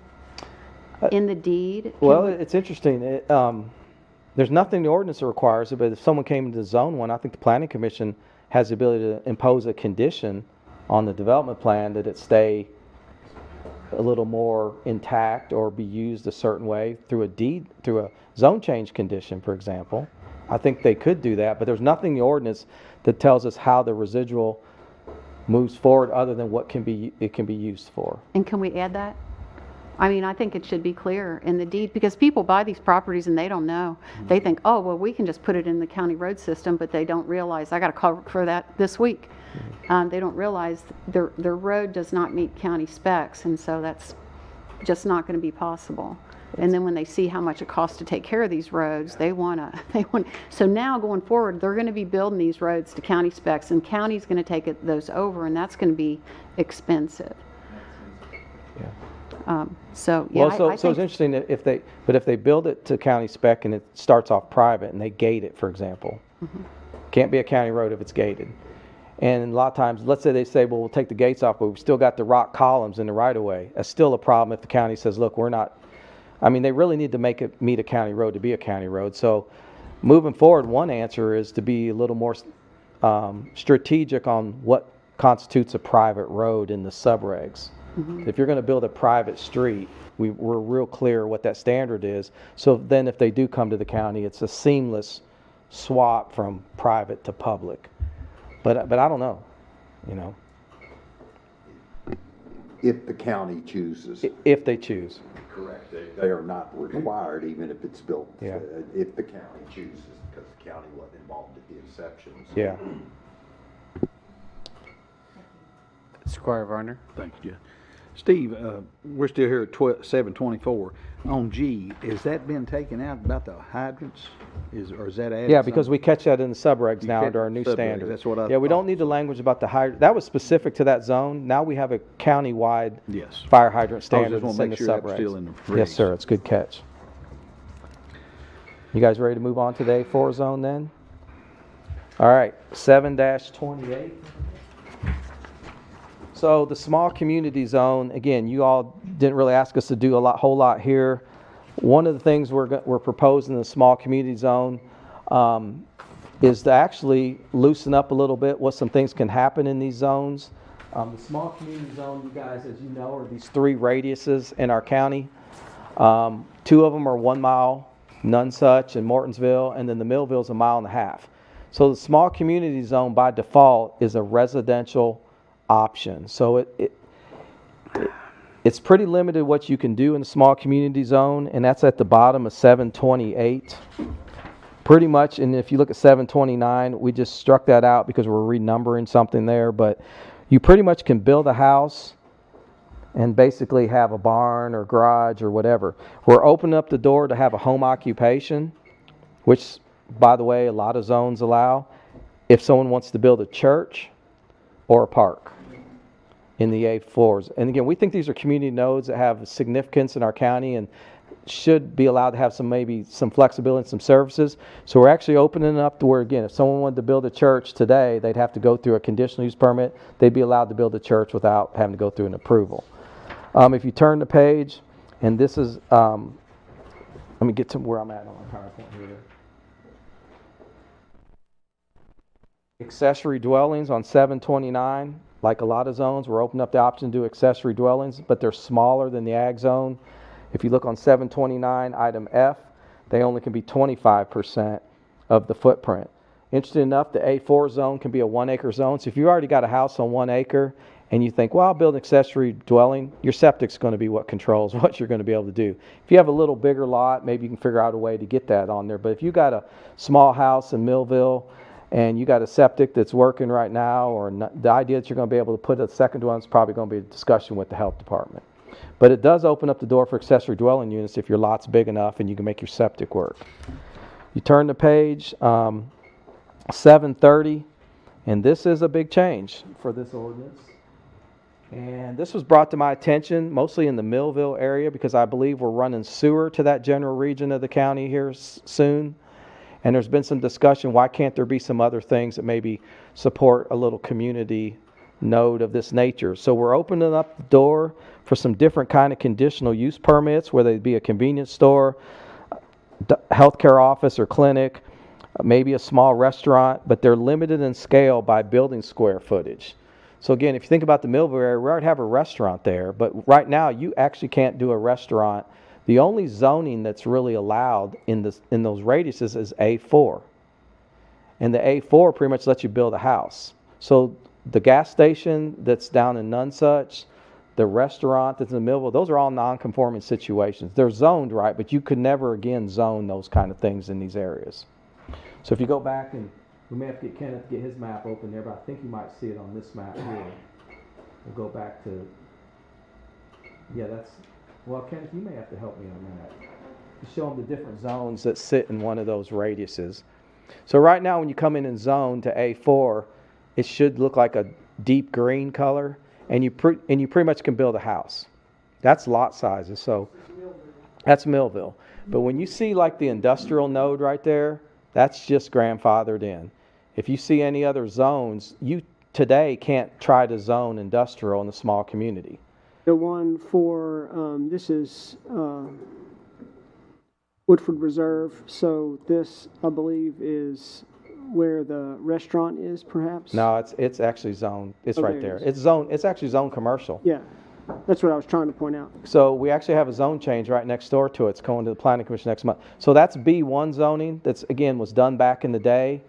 in the deed? It's interesting. There's nothing in the ordinance that requires it, but if someone came into zone one, I think the Planning Commission has the ability to impose a condition on the development plan that it stay a little more intact or be used a certain way through a zone change condition, for example. I think they could do that, but there's nothing in the ordinance that tells us how the residual moves forward other than what it can be used for. And can we add that? I mean, I think it should be clear in the deed, because people buy these properties and they don't know. They think, oh, well, we can just put it in the county road system, but they don't realize, I got a call for that this week. They don't realize their road does not meet county specs, and so that's just not going to be possible. And then when they see how much it costs to take care of these roads, they want. So now going forward, they're going to be building these roads to county specs, and county's going to take those over, and that's going to be expensive. Yeah. So yeah, Well, so I it's think interesting that if they build it to county spec and it starts off private and they gate it, for example, can't be a county road if it's gated. And a lot of times, let's say they say, well, we'll take the gates off, but we've still got the rock columns in the right of way. That's still a problem if the county says, look, we're not. I mean, they really need to make it meet a county road to be a county road. So moving forward, one answer is to be a little more strategic on what constitutes a private road in the subregs. If you're going to build a private street, we're real clear what that standard is. So then if they do come to the county, it's a seamless swap from private to public. But I don't know, you know. If the county chooses. If they choose. Correct. They are not required, even if it's built, Yeah. if the county chooses, because the county wasn't involved at the inception. So. Yeah. Squire Varner? Thank you, Jeff. Steve, we're still here at 724. On G, has that been taken out about the hydrants? Or is that added? Yeah, because we catch that in the subregs You now catch under our new subregs, standard. that's what I Yeah, we don't thought. need the language about the hydrant. That was specific to that zone. Now we have a county-wide Yes. fire hydrant I standard just that's wanna in make the sure that was subregs. still in the Yes, regs. sir. It's a good catch. You guys ready to move on to the A4 zone then? All right, 7-28. So the small community zone, again, you all didn't really ask us to do whole lot here. One of the things we're proposing in the small community zone is to actually loosen up a little bit what some things can happen in these zones. The small community zone, you guys, as you know, are these 3 radiuses in our county. 2 of them are 1 mile, Nonesuch and Mortonsville, and then the Millville's 1.5 miles. So the small community zone by default is a residential option. So it's pretty limited what you can do in the small community zone, and that's at the bottom of 728. Pretty much, and if you look at 729, we just struck that out because we're renumbering something there, but you pretty much can build a house and basically have a barn or garage or whatever. We're opening up the door to have a home occupation, which, by the way, a lot of zones allow, if someone wants to build a church or a park in the A4s. And again, we think these are community nodes that have significance in our county and should be allowed to have maybe some flexibility and some services. So we're actually opening up to where, again, if someone wanted to build a church today, they'd have to go through a conditional use permit. They'd be allowed to build a church without having to go through an approval. If you turn the page, and this is, let me get to where I'm at on my PowerPoint here. Accessory dwellings on 729. Like a lot of zones, we're opening up the option to do accessory dwellings, but they're smaller than the ag zone. If you look on 729, item F, they only can be 25% of the footprint. Interesting enough, the A4 zone can be a 1 acre zone. So if you already got a house on 1 acre and you think, well, I'll build an accessory dwelling, your septic's going to be what controls what you're going to be able to do. If you have a little bigger lot, maybe you can figure out a way to get that on there. But if you got a small house in Millville and you got a septic that's working right now, or not, the idea that you're going to be able to put a second one is probably going to be a discussion with the health department. But it does open up the door for accessory dwelling units if your lot's big enough and you can make your septic work. You turn the page, 730, and this is a big change for this ordinance. And this was brought to my attention mostly in the Millville area because I believe we're running sewer to that general region of the county here soon. And there's been some discussion, why can't there be some other things that maybe support a little community node of this nature? So we're opening up the door for some different kind of conditional use permits, whether it be a convenience store, healthcare office or clinic, maybe a small restaurant, but they're limited in scale by building square footage. So again, if you think about the Millville area, we already have a restaurant there, but right now you actually can't do a restaurant. The only zoning that's really allowed in those radiuses is A4. And the A4 pretty much lets you build a house. So the gas station that's down in Nonesuch, the restaurant that's in Millville, those are all non-conforming situations. They're zoned right, but you could never again zone those kind of things in these areas. So if you go back, and we may have to get Kenneth to get his map open there, but I think you might see it on this map here. We'll go back to, yeah, that's, well, Kenneth, you may have to help me on that. To show them the different zones that sit in one of those radiuses. So right now when you come in and zone to A4, it should look like a deep green color, and you pretty much can build a house. That's lot sizes, so that's Millville. But when you see like the industrial node right there, that's just grandfathered in. If you see any other zones, you today can't try to zone industrial in a small community. The one for, this is Woodford Reserve, so this, I believe, is where the restaurant is, perhaps? No, it's actually zoned. It's Oh, right there there. it is. It's zoned. It's actually zoned commercial. Yeah, that's what I was trying to point out. So we actually have a zone change right next door to it. It's going to the Planning Commission next month. So that's B1 zoning. That's, again, was done back in the day.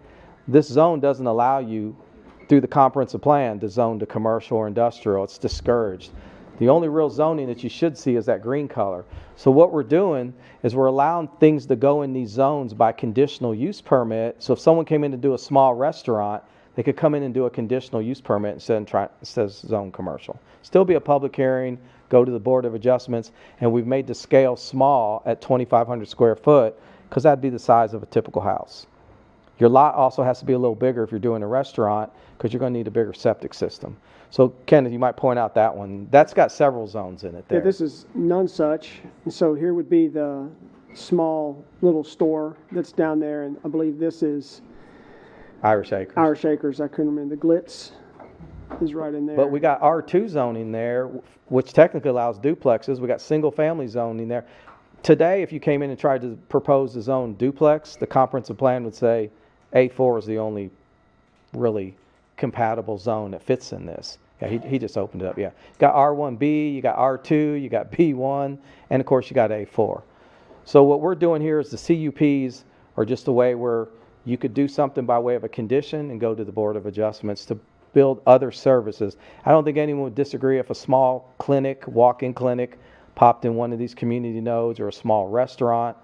This zone doesn't allow you, through the comprehensive plan, to zone to commercial or industrial. It's discouraged. The only real zoning that you should see is that green color. So what we're doing is we're allowing things to go in these zones by conditional use permit. So if someone came in to do a small restaurant, they could come in and do a conditional use permit instead of zone commercial. Still be a public hearing, go to the Board of Adjustments, and we've made the scale small at 2,500 square foot because that'd be the size of a typical house. Your lot also has to be a little bigger if you're doing a restaurant because you're going to need a bigger septic system. So, Kenneth, you might point out that one. That's got several zones in it there. Yeah, this is none such. And so here would be the small little store that's down there, and I believe this is Irish Acres. Irish Acres. I couldn't remember. The Glitz is right in there. But we got R2 zoning there, which technically allows duplexes. We got single-family zoning there. Today, if you came in and tried to propose the zone duplex, the comprehensive plan would say A4 is the only really compatible zone that fits in this. Yeah, he just opened it up, yeah. You got R1B, you got R2, you got B1, and of course you got A4. So what we're doing here is the CUPs are just a way where you could do something by way of a condition and go to the Board of Adjustments to build other services. I don't think anyone would disagree if a small clinic, walk-in clinic, popped in one of these community nodes, or a small restaurant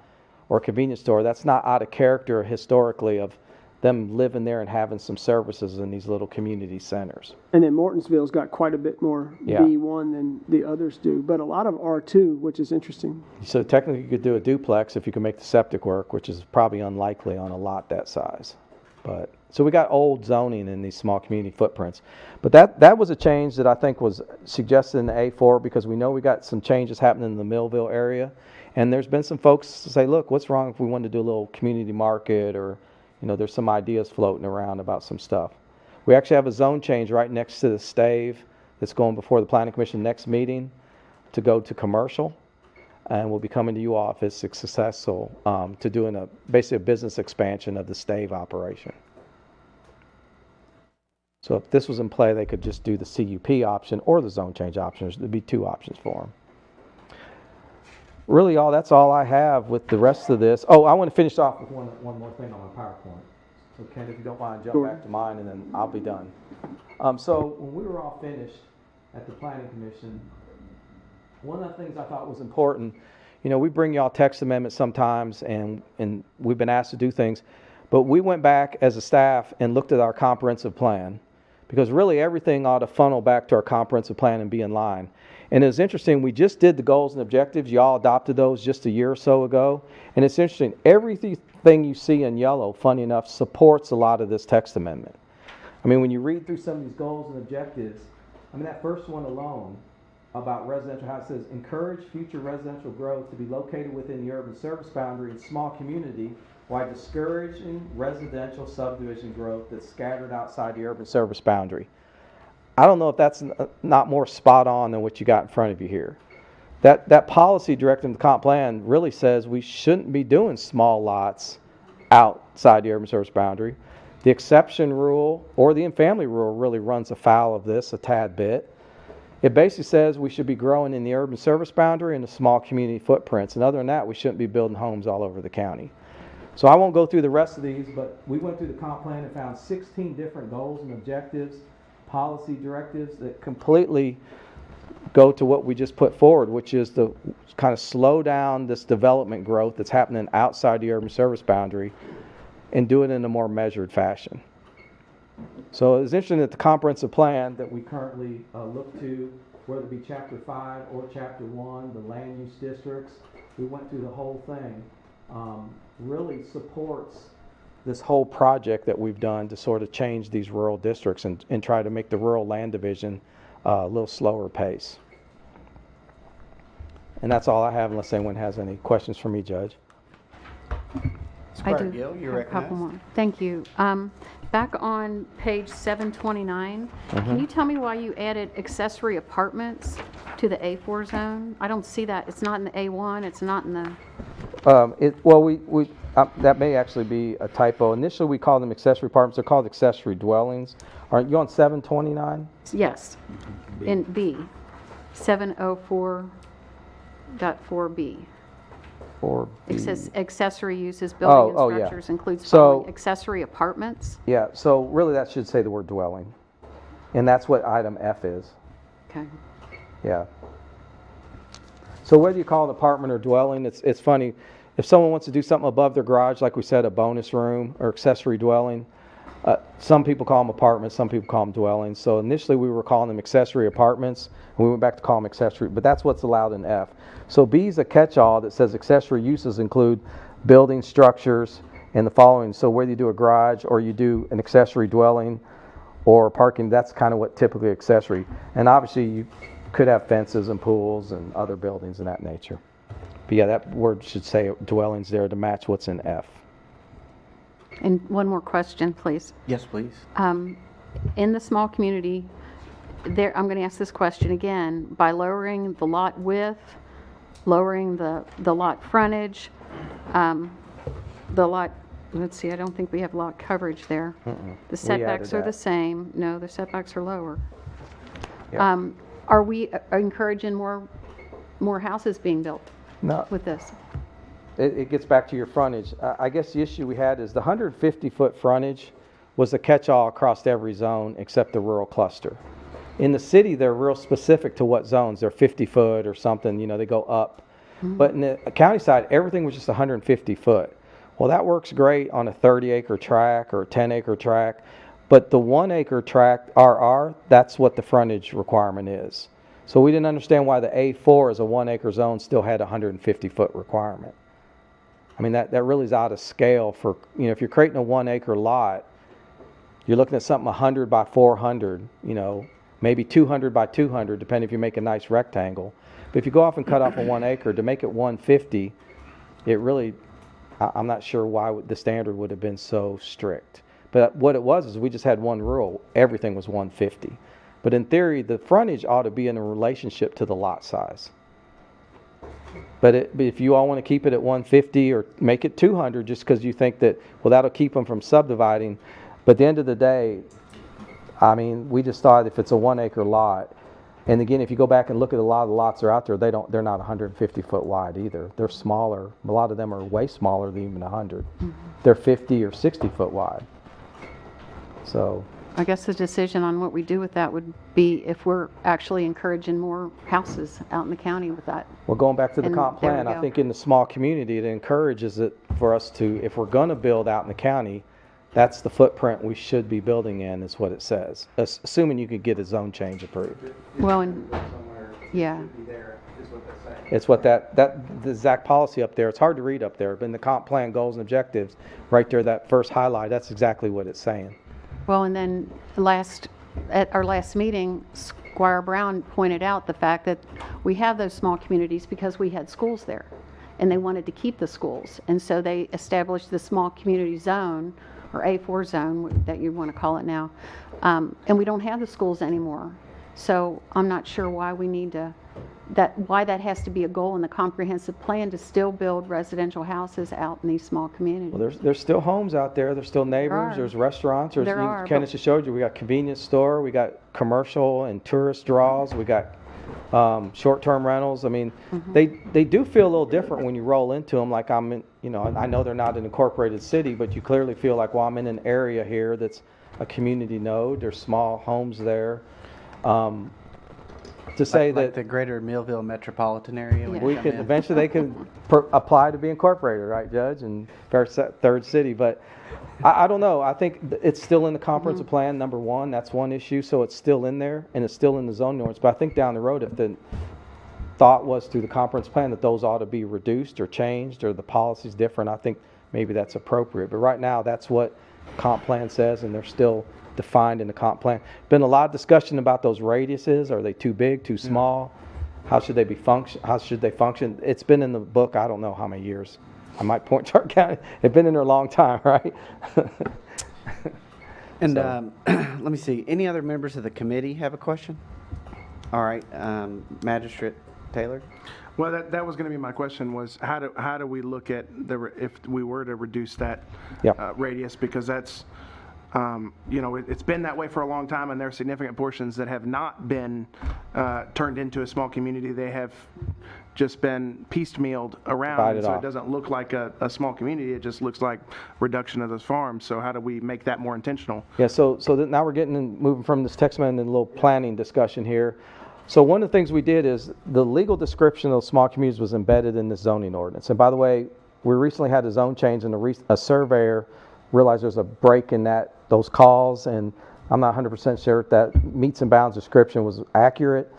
or convenience store. That's not out of character historically of them living there and having some services in these little community centers. And then Mortonsville's got quite a bit more Yeah. B1 than the others do, but a lot of R2, which is interesting. So technically you could do a duplex if you can make the septic work, which is probably unlikely on a lot that size. But so we got old zoning in these small community footprints. But that was a change that I think was suggested in the A4 because we know we got some changes happening in the Millville area. And there's been some folks to say, look, what's wrong if we wanted to do a little community market, or you know, there's some ideas floating around about some stuff. We actually have a zone change right next to the stave that's going before the Planning Commission next meeting to go to commercial. And we'll be coming to you all if it's successful to doing basically a business expansion of the stave operation. So if this was in play, they could just do the CUP option or the zone change option. There'd be two options for them. Really, that's all I have with the rest of this. Oh, I want to finish off with one more thing on my PowerPoint. So, Ken, if you don't mind, jump Sure. back to mine, and then I'll be done. So when we were all finished at the Planning Commission, one of the things I thought was important, you know, we bring y'all text amendments sometimes, and we've been asked to do things, but we went back as a staff and looked at our comprehensive plan, because really everything ought to funnel back to our comprehensive plan and be in line. And it's interesting, we just did the goals and objectives. Y'all adopted those just a year or so ago. And it's interesting, everything you see in yellow, funny enough, supports a lot of this text amendment. I mean, when you read through some of these goals and objectives, I mean, that first one alone about residential house says, encourage future residential growth to be located within the urban service boundary and small community while discouraging residential subdivision growth that's scattered outside the urban service boundary. I don't know if that's not more spot on than what you got in front of you here. That policy directing the comp plan really says we shouldn't be doing small lots outside the urban service boundary. The exception rule or the in-family rule really runs afoul of this a tad bit. It basically says we should be growing in the urban service boundary and the small community footprints. And other than that, we shouldn't be building homes all over the county. So I won't go through the rest of these, but we went through the comp plan and found 16 different goals and objectives, policy directives that completely go to what we just put forward, which is to kind of slow down this development growth that's happening outside the urban service boundary and do it in a more measured fashion. So it's interesting that the comprehensive plan that we currently look to, whether it be Chapter 5 or Chapter 1, the land use districts, we went through the whole thing, really supports this whole project that we've done to sort of change these rural districts and try to make the rural land division a little slower pace. And that's all I have unless anyone has any questions for me, Judge. I Squire do Gill, you're have a couple recognized. more. Thank you. Back on page 729, can you tell me why you added accessory apartments to the A4 zone? I don't see that. It's not in the A1, it's not in the, That may actually be a typo. Initially, we called them accessory apartments. They're called accessory dwellings. Aren't you on 729? yes, in B, 704.4B. Or It says accessory uses, Oh, building oh, and yeah. structures includes So- following accessory apartments? Yeah, so really that should say the word dwelling. And that's what item F is. Okay. Yeah. So whether you call it apartment or dwelling, it's funny. If someone wants to do something above their garage, like we said, a bonus room or accessory dwelling, some people call them apartments, some people call them dwellings. So initially we were calling them accessory apartments, and we went back to call them accessory, but that's what's allowed in F. So B is a catch-all that says accessory uses include building structures and the following. So whether you do a garage or you do an accessory dwelling or parking, that's kind of what typically accessory. And obviously you could have fences and pools and other buildings of that nature. But yeah, that word should say dwellings there to match what's in F. And one more question, please. Yes, please. In the small community, there, I'm going to ask this question again. By lowering the lot width, lowering the lot frontage, the lot, let's see, I don't think we have lot coverage there. The setbacks are that. the same. No, the setbacks are lower. Yeah. Are we encouraging more houses being built No, with this? it gets back to your frontage. I guess the issue we had is the 150-foot frontage was a catch-all across every zone except the rural cluster. In the city, they're real specific to what zones. They're 50-foot or something, you know, they go up. But in the county side, everything was just 150 foot. Well, that works great on a 30-acre tract or a 10-acre tract. But the 1-acre tract, RR, that's what the frontage requirement is. So we didn't understand why the A4 as a 1-acre zone still had a 150-foot requirement. I mean, that really is out of scale for, you know, if you're creating a 1-acre lot, you're looking at something 100 by 400, you know, maybe 200 by 200, depending if you make a nice rectangle. But if you go off and cut off a 1 acre to make it 150, it really, I'm not sure why the standard would have been so strict. But what it was is we just had one rule. Everything was 150. But in theory, the frontage ought to be in a relationship to the lot size. But if you all want to keep it at 150 or make it 200 just because you think that, well, that'll keep them from subdividing. But at the end of the day, I mean, we just thought if it's a 1-acre lot, and again, if you go back and look at a lot of the lots that are out there, they're not 150 foot wide either. They're smaller. A lot of them are way smaller than even 100. They're 50 or 60 foot wide. So I guess the decision on what we do with that would be if we're actually encouraging more houses out in the county with that. well, going back to the And comp there we plan, I go. think in the small community, it encourages it for us to, if we're going to build out in the county, that's the footprint we should be building in, is what it says. Assuming you could get a zone change approved. Well, and, yeah. It's what the exact policy up there, it's hard to read up there, but in the comp plan goals and objectives, right there, that first highlight, that's exactly what it's saying. Well, and then at our last meeting, Squire Brown pointed out the fact that we have those small communities because we had schools there, and they wanted to keep the schools. And so they established the small community zone, or A4 zone, that you want to call it now. And we don't have the schools anymore. So I'm not sure why we need to, why that has to be a goal in the comprehensive plan to still build residential houses out in these small communities. Well, there's still homes out there, there's still neighbors, are. there's restaurants, There are, Kenneth just showed you, we got convenience store, we got commercial and tourist draws, we got short-term rentals. I mean, they do feel a little different when you roll into them. Like I'm in, you know, I know they're not an incorporated city, but you clearly feel like, well, I'm in an area here that's a community node. There's small homes there. to say Like that the greater Millville metropolitan area? when you we come could, in? eventually they can apply to be incorporated, right, Judge, and third city, but I don't know, I think it's still in the comprehensive plan, number one, that's one issue, so it's still in there, and it's still in the zoning ordinance, but I think down the road, if the thought was through the comprehensive plan that those ought to be reduced or changed, or the policy's different, I think maybe that's appropriate, but right now, that's what comp plan says, and they're still defined in the comp plan. Been a lot of discussion about those radiuses, are they too big, too small? How should they function? It's been in the book, I don't know how many years. I might point to our county, it's been in there a long time, right? And let me see, any other members of the committee have a question? All right, Magistrate Taylor? Well, that was going to be my question, was how do we look at if we were to reduce that Yep. radius? Because that's, it's been that way for a long time, and there are significant portions that have not been turned into a small community. They have just been piecemealed around, Divided so off. it doesn't look like a small community. It just looks like reduction of those farms. So how do we make that more intentional? Yeah, so that now we're moving from this text amendment and a little planning discussion here. So one of the things we did is the legal description of those small communities was embedded in the zoning ordinance. And by the way, we recently had a zone change, and a surveyor realized there's a break in those calls, and I'm not 100% sure if that meets and bounds description was accurate.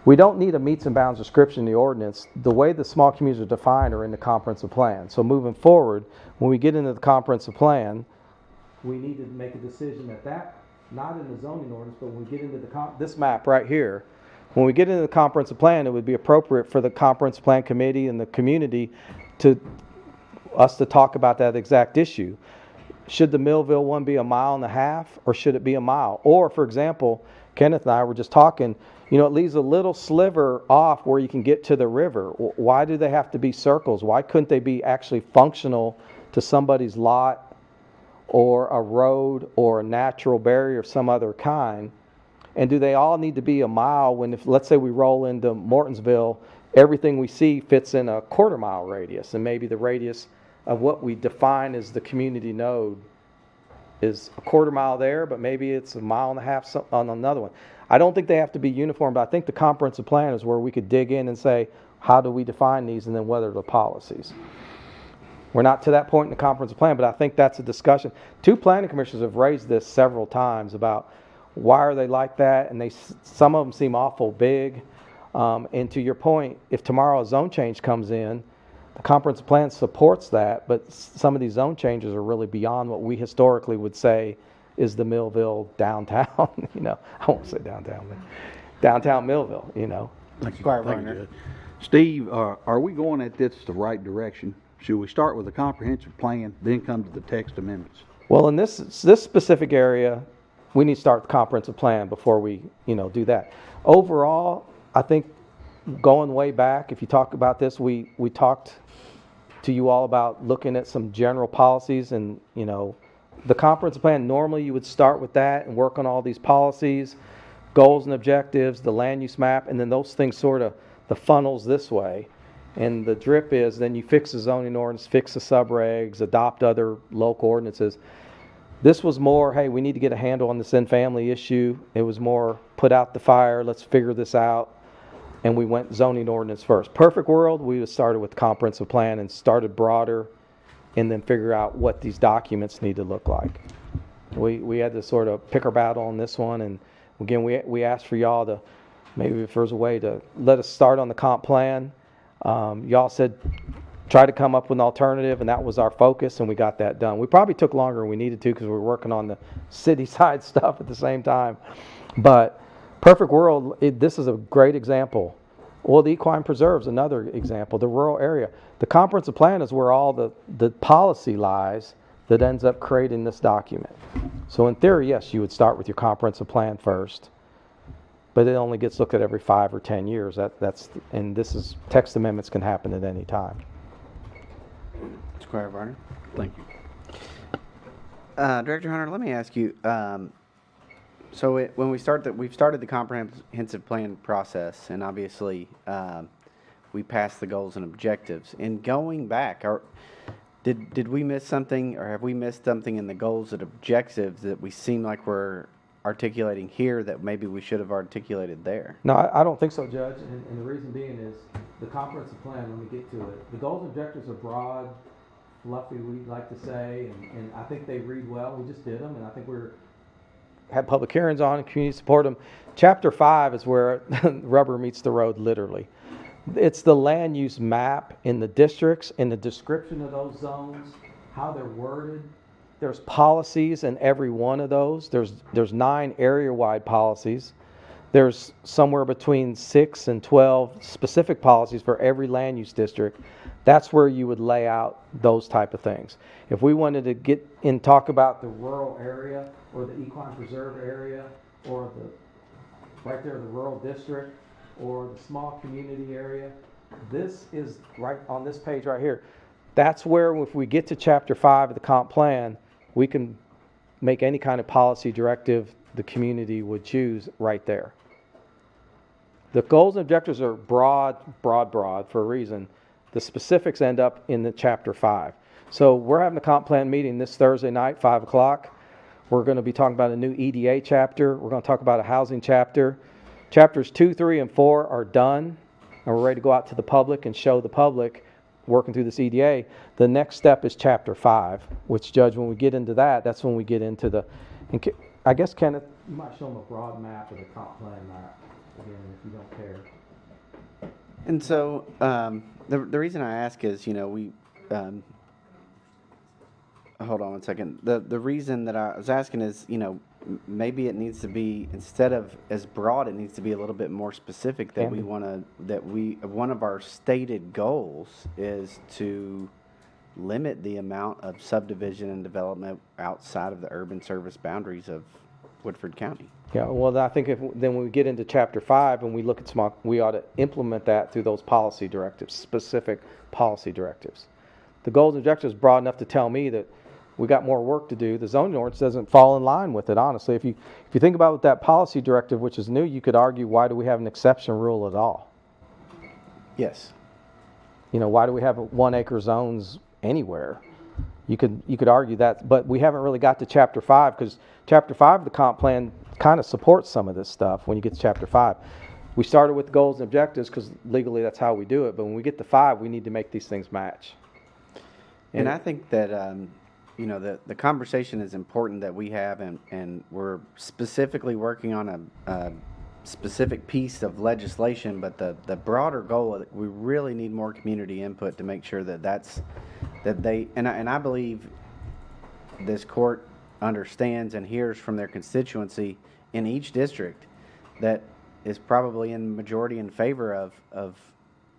We don't need a meets and bounds description in the ordinance. The way the small communities are defined are in the comprehensive plan. So moving forward, when we get into the comprehensive plan, we need to make a decision that not in the zoning ordinance, but when we get into this map right here, when we get into the comprehensive plan, it would be appropriate for the comprehensive plan committee and the community to talk about that exact issue. Should the Millville one be 1.5 miles, or should it be 1 mile? Or, for example, Kenneth and I were just talking, it leaves a little sliver off where you can get to the river. Why do they have to be circles? Why couldn't they be actually functional to somebody's lot or a road or a natural barrier of some other kind? And do they all need to be 1 mile when, if let's say we roll into Mortonsville, everything we see fits in a 1/4 mile radius, and maybe the radius of what we define as the community node is a 1/4 mile there, but maybe it's 1.5 miles on another one. I don't think they have to be uniform, but I think the comprehensive plan is where we could dig in and say, how do we define these, and then what are the policies? We're not to that point in the comprehensive plan, but I think that's a discussion. 2 planning commissioners have raised this several times about why are they like that, and some of them seem awful big. And to your point, if tomorrow a zone change comes in, the comprehensive plan supports that, but some of these zone changes are really beyond what we historically would say is the Millville downtown. I won't say downtown, but downtown Millville. Thank you. Squire Thank you, Varner. Judge. Steve, are we going at this the right direction? Should we start with a comprehensive plan, then come to the text amendments? Well, in this specific area, we need to start the comprehensive plan before we, do that. Overall, I think going way back, if you talk about this, we talked to you all about looking at some general policies, and, the comprehensive plan, normally you would start with that and work on all these policies, goals and objectives, the land use map, and then those things sort of, the funnels this way. And the drip is then you fix the zoning ordinance, fix the subregs, adopt other local ordinances. This was more, hey, we need to get a handle on this in-family issue. It was more put out the fire, let's figure this out. And we went zoning ordinance first. Perfect world, we would started with comprehensive plan and started broader, and then figure out what these documents need to look like. We had to sort of pick our battle on this one, and again, we asked for y'all to, maybe if there's a way to let us start on the comp plan. Y'all said try to come up with an alternative, and that was our focus, and we got that done. We probably took longer than we needed to because we were working on the city side stuff at the same time. But perfect world, this is a great example. Well, the equine preserve's another example, the rural area. The comprehensive plan is where all the policy lies that ends up creating this document. So in theory, yes, you would start with your comprehensive plan first, but it only gets looked at every 5 or 10 years. And text amendments can happen at any time. Squire Varner? Thank you. Director Hunter, let me ask you, when we've started the comprehensive plan process, and obviously we passed the goals and objectives. In going back, did we miss something, or have we missed something in the goals and objectives that we seem like we're articulating here that maybe we should have articulated there. No, I don't think so, Judge, and the reason being is the comprehensive plan, when we get to it, the goals and objectives are broad, fluffy, we'd like to say, and I think they read well. We just did them, and I think had public hearings on and community support them. Chapter 5 is where rubber meets the road, literally. It's the land use map in the districts, in the description of those zones, how they're worded. There's policies in every one of those. There's 9 area-wide policies. There's somewhere between 6 and 12 specific policies for every land use district. That's where you would lay out those type of things. If we wanted to get in talk about the rural area or the equine preserve area or right there the rural district or the small community area, this is right on this page right here. That's where if we get to chapter 5 of the comp plan, we can make any kind of policy directive the community would choose right there. The goals and objectives are broad for a reason. The specifics end up in the chapter 5. So we're having a comp plan meeting this Thursday night, 5 o'clock. We're going to be talking about a new EDA chapter. We're going to talk about a housing chapter. Chapters 2, 3, and 4 are done, and we're ready to go out to the public and show the public working through this EDA. The next step is chapter 5, which, Judge, when we get into that, that's when we get into the, I guess, Kenneth, you might show them a broad map of the comp plan map, again, if you don't care. And so the reason I ask is, we hold on one second. The reason that I was asking is, maybe it needs to be, instead of as broad, it needs to be a little bit more specific. That one of our stated goals is to limit the amount of subdivision and development outside of the urban service boundaries of Woodford County. Yeah, well, I think then when we get into chapter 5 and we look at we ought to implement that through those policy directives, specific policy directives. The goals and objectives broad enough to tell me that we got more work to do. The zoning ordinance doesn't fall in line with it, honestly. If you think about that policy directive, which is new, you could argue, why do we have an exception rule at all? Yes. Why do we have 1 acre zones anywhere? You could argue that, but we haven't really got to chapter 5, because chapter 5 of the comp plan kind of supports some of this stuff when you get to chapter 5. We started with goals and objectives because legally that's how we do it, but when we get to 5, we need to make these things match. And I think that the conversation is important that we have, and we're specifically working on a specific piece of legislation, but the broader goal, we really need more community input to make sure that I believe this court understands and hears from their constituency in each district that is probably in majority in favor of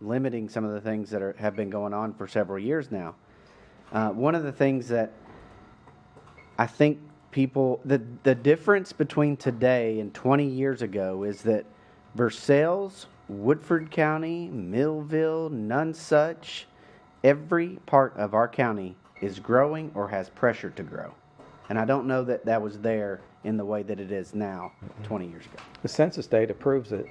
limiting some of the things that have been going on for several years now. One of the things that I think the difference between today and 20 years ago is that Versailles, Woodford County, Millville, Nonsuch, every part of our county is growing or has pressure to grow. And I don't know that that was there in the way that it is now 20 years ago. The census data proves it,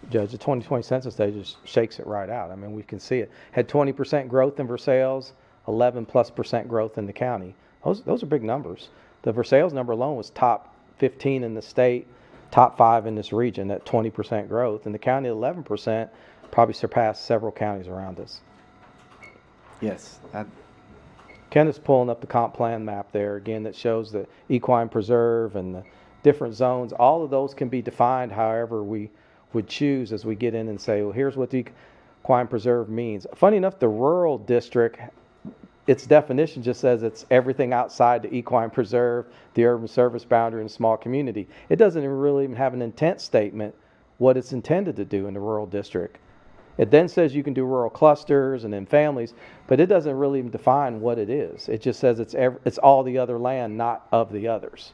Judge. The 2020 census data just shakes it right out. I mean, we can see it. Had 20% growth in Versailles, 11+% growth in the county. Those are big numbers. The Versailles number alone was top 15 in the state, top 5 in this region at 20% growth. And the county at 11% probably surpassed several counties around us. Yes. Ken is pulling up the comp plan map there again that shows the equine preserve and the different zones. All of those can be defined however we would choose as we get in and say, well, here's what the equine preserve means. Funny enough, the rural district, its definition just says it's everything outside the equine preserve, the urban service boundary, and small community. It doesn't really even have an intent statement what it's intended to do in the rural district. It then says you can do rural clusters and then families, but it doesn't really even define what it is. It just says it's all the other land, not of the others.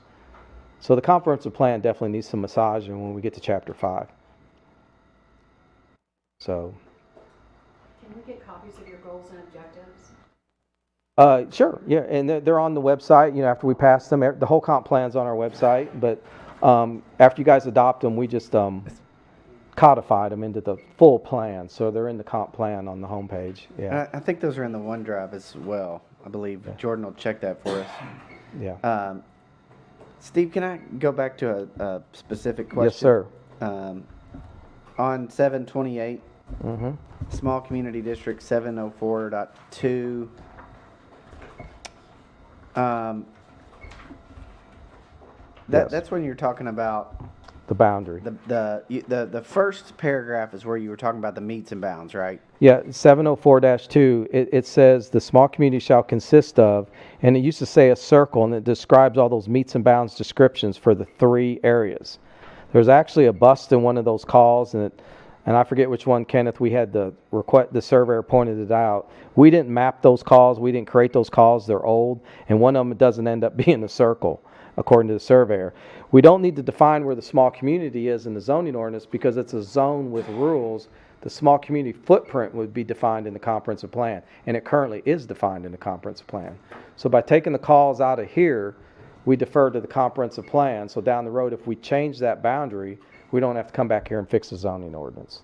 So the comprehensive plan definitely needs some massaging when we get to chapter 5. So. Can we get copies of your goals and objectives? Sure, yeah, and they're on the website. After we pass them, the whole comp plan's on our website. But after you guys adopt them, we just codified them into the full plan, so they're in the comp plan on the homepage. Yeah, I think those are in the OneDrive as well. I believe Jordan will check that for us. Yeah. Steve, can I go back to a specific question? Yes, sir. On 728, Mm-hmm. small community district 704.2. Yes. That's when you're talking about The boundary. the first paragraph is where you were talking about the meets and bounds, right? Yeah, 704-2, it says the small community shall consist of, and it used to say a circle, and it describes all those meets and bounds descriptions for the 3 areas. There's actually a bust in one of those calls, and I forget which one, Kenneth, we had the surveyor pointed it out. We didn't map those calls, we didn't create those calls, they're old, and one of them doesn't end up being a circle, according to the surveyor. We don't need to define where the small community is in the zoning ordinance because it's a zone with rules. The small community footprint would be defined in the comprehensive plan, and it currently is defined in the comprehensive plan. So by taking the calls out of here, we defer to the comprehensive plan. So down the road, if we change that boundary, we don't have to come back here and fix the zoning ordinance.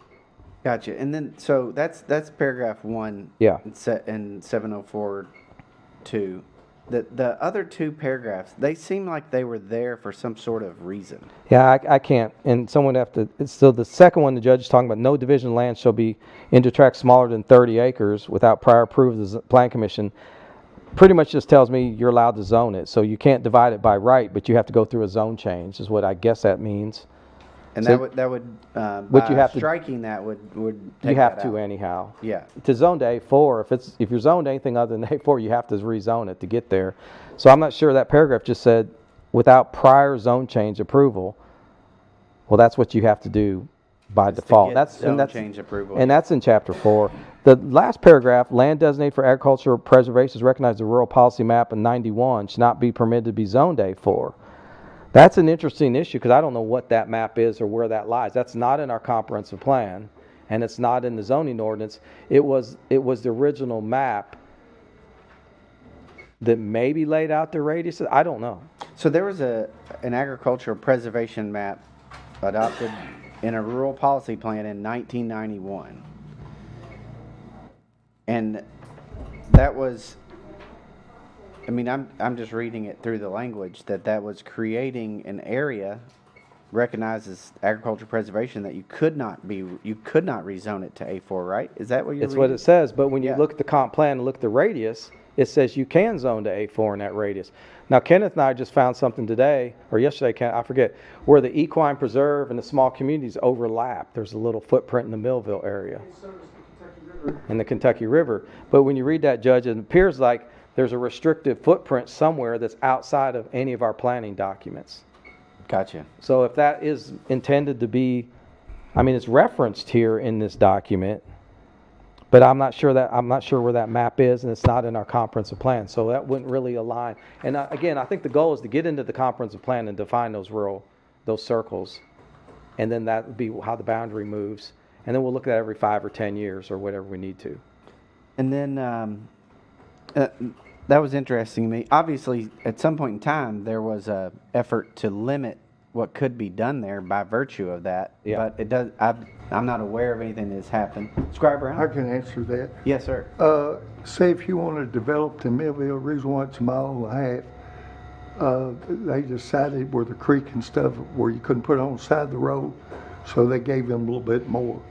Gotcha. And then, so that's paragraph 1. Yeah. In 704.2. The other 2 paragraphs, they seem like they were there for some sort of reason. Yeah, I can't, and someone would have to, so the second one, the judge is talking about no division of land shall be into tracts smaller than 30 acres without prior approval of the plan commission. Pretty much just tells me you're allowed to zone it, so you can't divide it by right, but you have to go through a zone change, is what I guess that means. And So- that would What you by have to- striking that would take You have that to out. anyhow. Yeah. To zone to A4, if you're zoned to anything other than A4, you have to rezone it to get there. So I'm not sure that paragraph just said without prior zone change approval. Well, that's what you have to do by Is to default. get zone change approval. And that's in chapter 4. The last paragraph, land designated for agricultural preservation is recognized in the rural policy map in 91 should not be permitted to be zoned to A4. That's an interesting issue because I don't know what that map is or where that lies. That's not in our comprehensive plan, and it's not in the zoning ordinance. It was the original map that maybe laid out the radiuses. I don't know. So there was an agricultural preservation map adopted in a rural policy plan in 1991. And that was, I mean, I'm just reading it through the language that was creating an area recognized as agricultural preservation that you could not rezone it to A4, right? Is that what you're It's reading? what it says, but when you Yeah. look at the comp plan and look at the radius, it says you can zone to A4 in that radius. Now, Kenneth and I just found something today, or yesterday, I forget, where the equine preserve and the small communities overlap. There's a little footprint in the Millville area. In the Kentucky River. But when you read that, Judge, it appears like there's a restrictive footprint somewhere that's outside of any of our planning documents. Gotcha. So if that is intended to be, I mean, it's referenced here in this document, but I'm not sure where that map is, and it's not in our comprehensive plan, so that wouldn't really align. And again, I think the goal is to get into the comprehensive plan and define those circles, and then that would be how the boundary moves, and then we'll look at that every 5 or 10 years or whatever we need to. And then that was interesting to me. Obviously, at some point in time, there was a effort to limit what could be done there by virtue of that. Yeah. But it does. I'm not aware of anything that's happened. Squire Brown. I can answer that. Yes, sir. Say if you want to develop the Millville, reason why it's a mile and a half, they decided where the creek and stuff, where you couldn't put it on the side of the road, so they gave them a little bit more.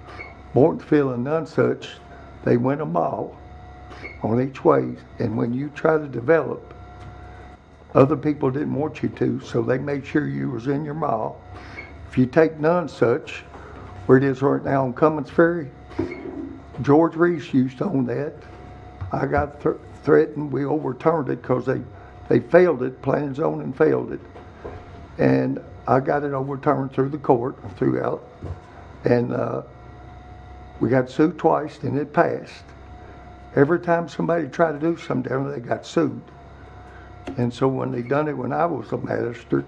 Mortonville and none such, they went a mile on each way, and when you try to develop, other people didn't want you to, so they made sure you was in your mile. If you take none such, where it is right now on Cummins Ferry, George Reese used to own that. I got threatened, we overturned it because they failed it, planning and zoning failed it. And I got it overturned through the court, throughout, and we got sued twice and it passed. Every time somebody tried to do something down there, they got sued. And so when they done it when I was a magistrate,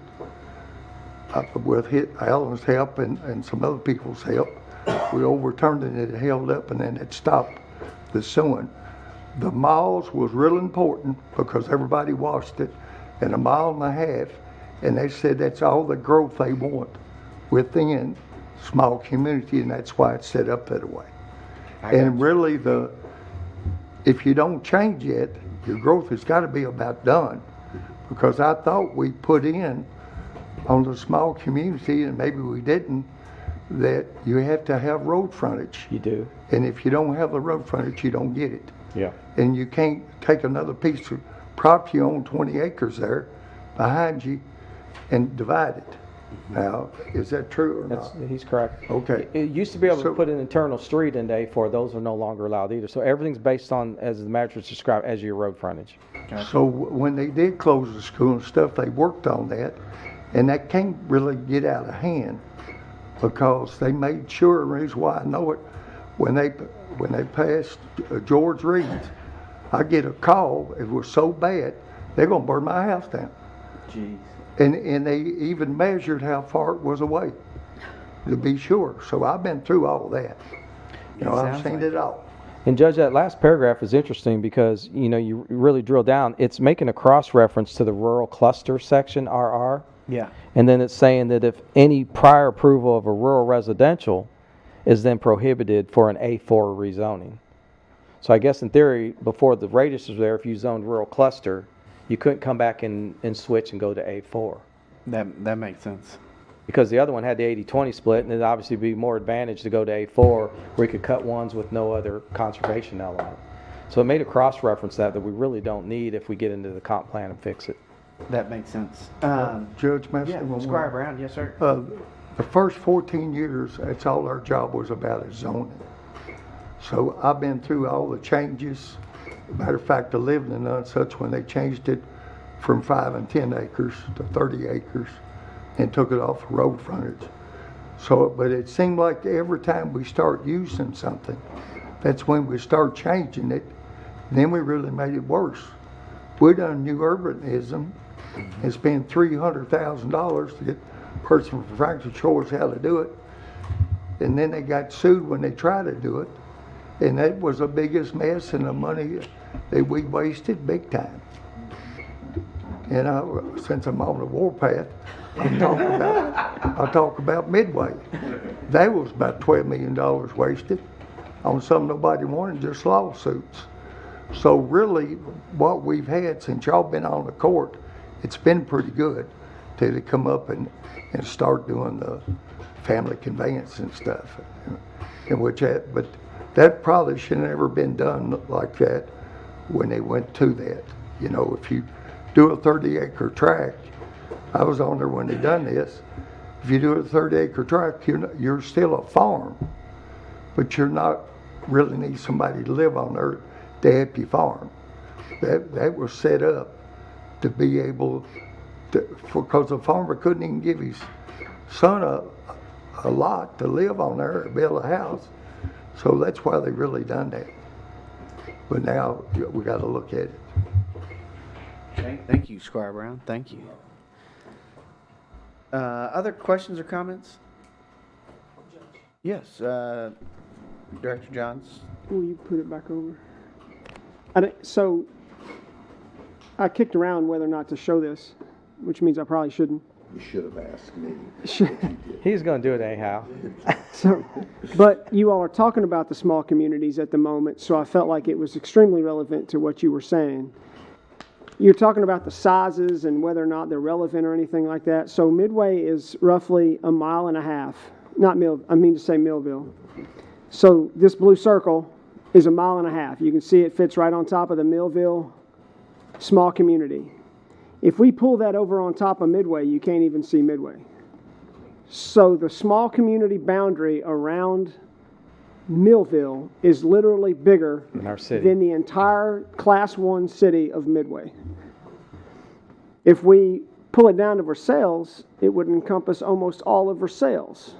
with Alan's help and some other people's help, we overturned it and it held up and then it stopped the suing. The miles was real important because everybody watched it, and a mile and a half, and they said that's all the growth they want within small community, and that's why it's set up that way. And really if you don't change it, your growth has got to be about done, because I thought we put in on the small community, and maybe we didn't, that you have to have road frontage. You do. And if you don't have the road frontage, you don't get it. Yeah. And you can't take another piece of property, you own 20 acres there behind you and divide it. Now, is that true or not? He's correct. Okay. It used to be able to So- put an internal street into A4. Those are no longer allowed either. So everything's based on, as the magistrates described, as your road frontage. So when they did close the school and stuff, they worked on that, and that can't really get out of hand because they made sure, and the reason why I know it, when they passed George Reed's, I get a call, it was so bad, they're gonna burn my house down. Jeez. And they even measured how far it was away, to be sure. So I've been through all that. You know, I've sounds seen like it all. And Judge, that last paragraph is interesting because, you know, you really drill down. It's making a cross-reference to the rural cluster section, RR. Yeah. And then it's saying that if any prior approval of a rural residential is then prohibited for an A4 rezoning. So I guess in theory, before the radius was there, if you zoned rural cluster, you couldn't come back and switch and go to A4. That makes sense. Because the other one had the 80-20 split, and it'd obviously be more advantage to go to A4, where you could cut ones with no other conservation element. So it made a cross-reference that we really don't need if we get into the comp plan and fix it. That makes sense. Judge Master, Yeah, one more. Squire Brown, yes, sir. The first 14 years, that's all our job was about is zoning. So I've been through all the changes. Matter of fact, the living and none such, when they changed it from 5 and 10 acres to 30 acres and took it off road frontage. So, but it seemed like every time we start using something, that's when we start changing it. Then we really made it worse. We done new urbanism and spent $300,000 to get a person from Franklin Shores how to do it. And then they got sued when they tried to do it. And that was the biggest mess, and the money that we wasted big time. And since I'm on the warpath, I'll talk about Midway. That was about $12 million wasted on something nobody wanted, just lawsuits. So really, what we've had since y'all been on the court, it's been pretty good till they come up and start doing the family conveyance and stuff. But that probably should have never been done like that when they went to that. You know, if you do a 30-acre tract, I was on there when they done this. If you do a 30-acre tract, you're still a farm, but you're not really need somebody to live on there to help you farm. That was set up to be able to, because the farmer couldn't even give his son a lot to live on there or build a house. So that's why they really done that. But now we got to look at it. Okay, thank you, Squire Brown. Thank you. Other questions or comments? Yes, Director Johns. Will you put it back over? So I kicked around whether or not to show this, which means I probably shouldn't. You should have asked me. He's going to do it anyhow. So, but you all are talking about the small communities at the moment, so I felt like it was extremely relevant to what you were saying. You're talking about the sizes and whether or not they're relevant or anything like that. So Midway is roughly 1.5 miles. Millville. So this blue circle is 1.5 miles. You can see it fits right on top of the Millville small community. If we pull that over on top of Midway, you can't even see Midway. So the small community boundary around Millville is literally bigger In our city. than the entire Class 1 city of Midway. If we pull it down to Versailles, it would encompass almost all of Versailles.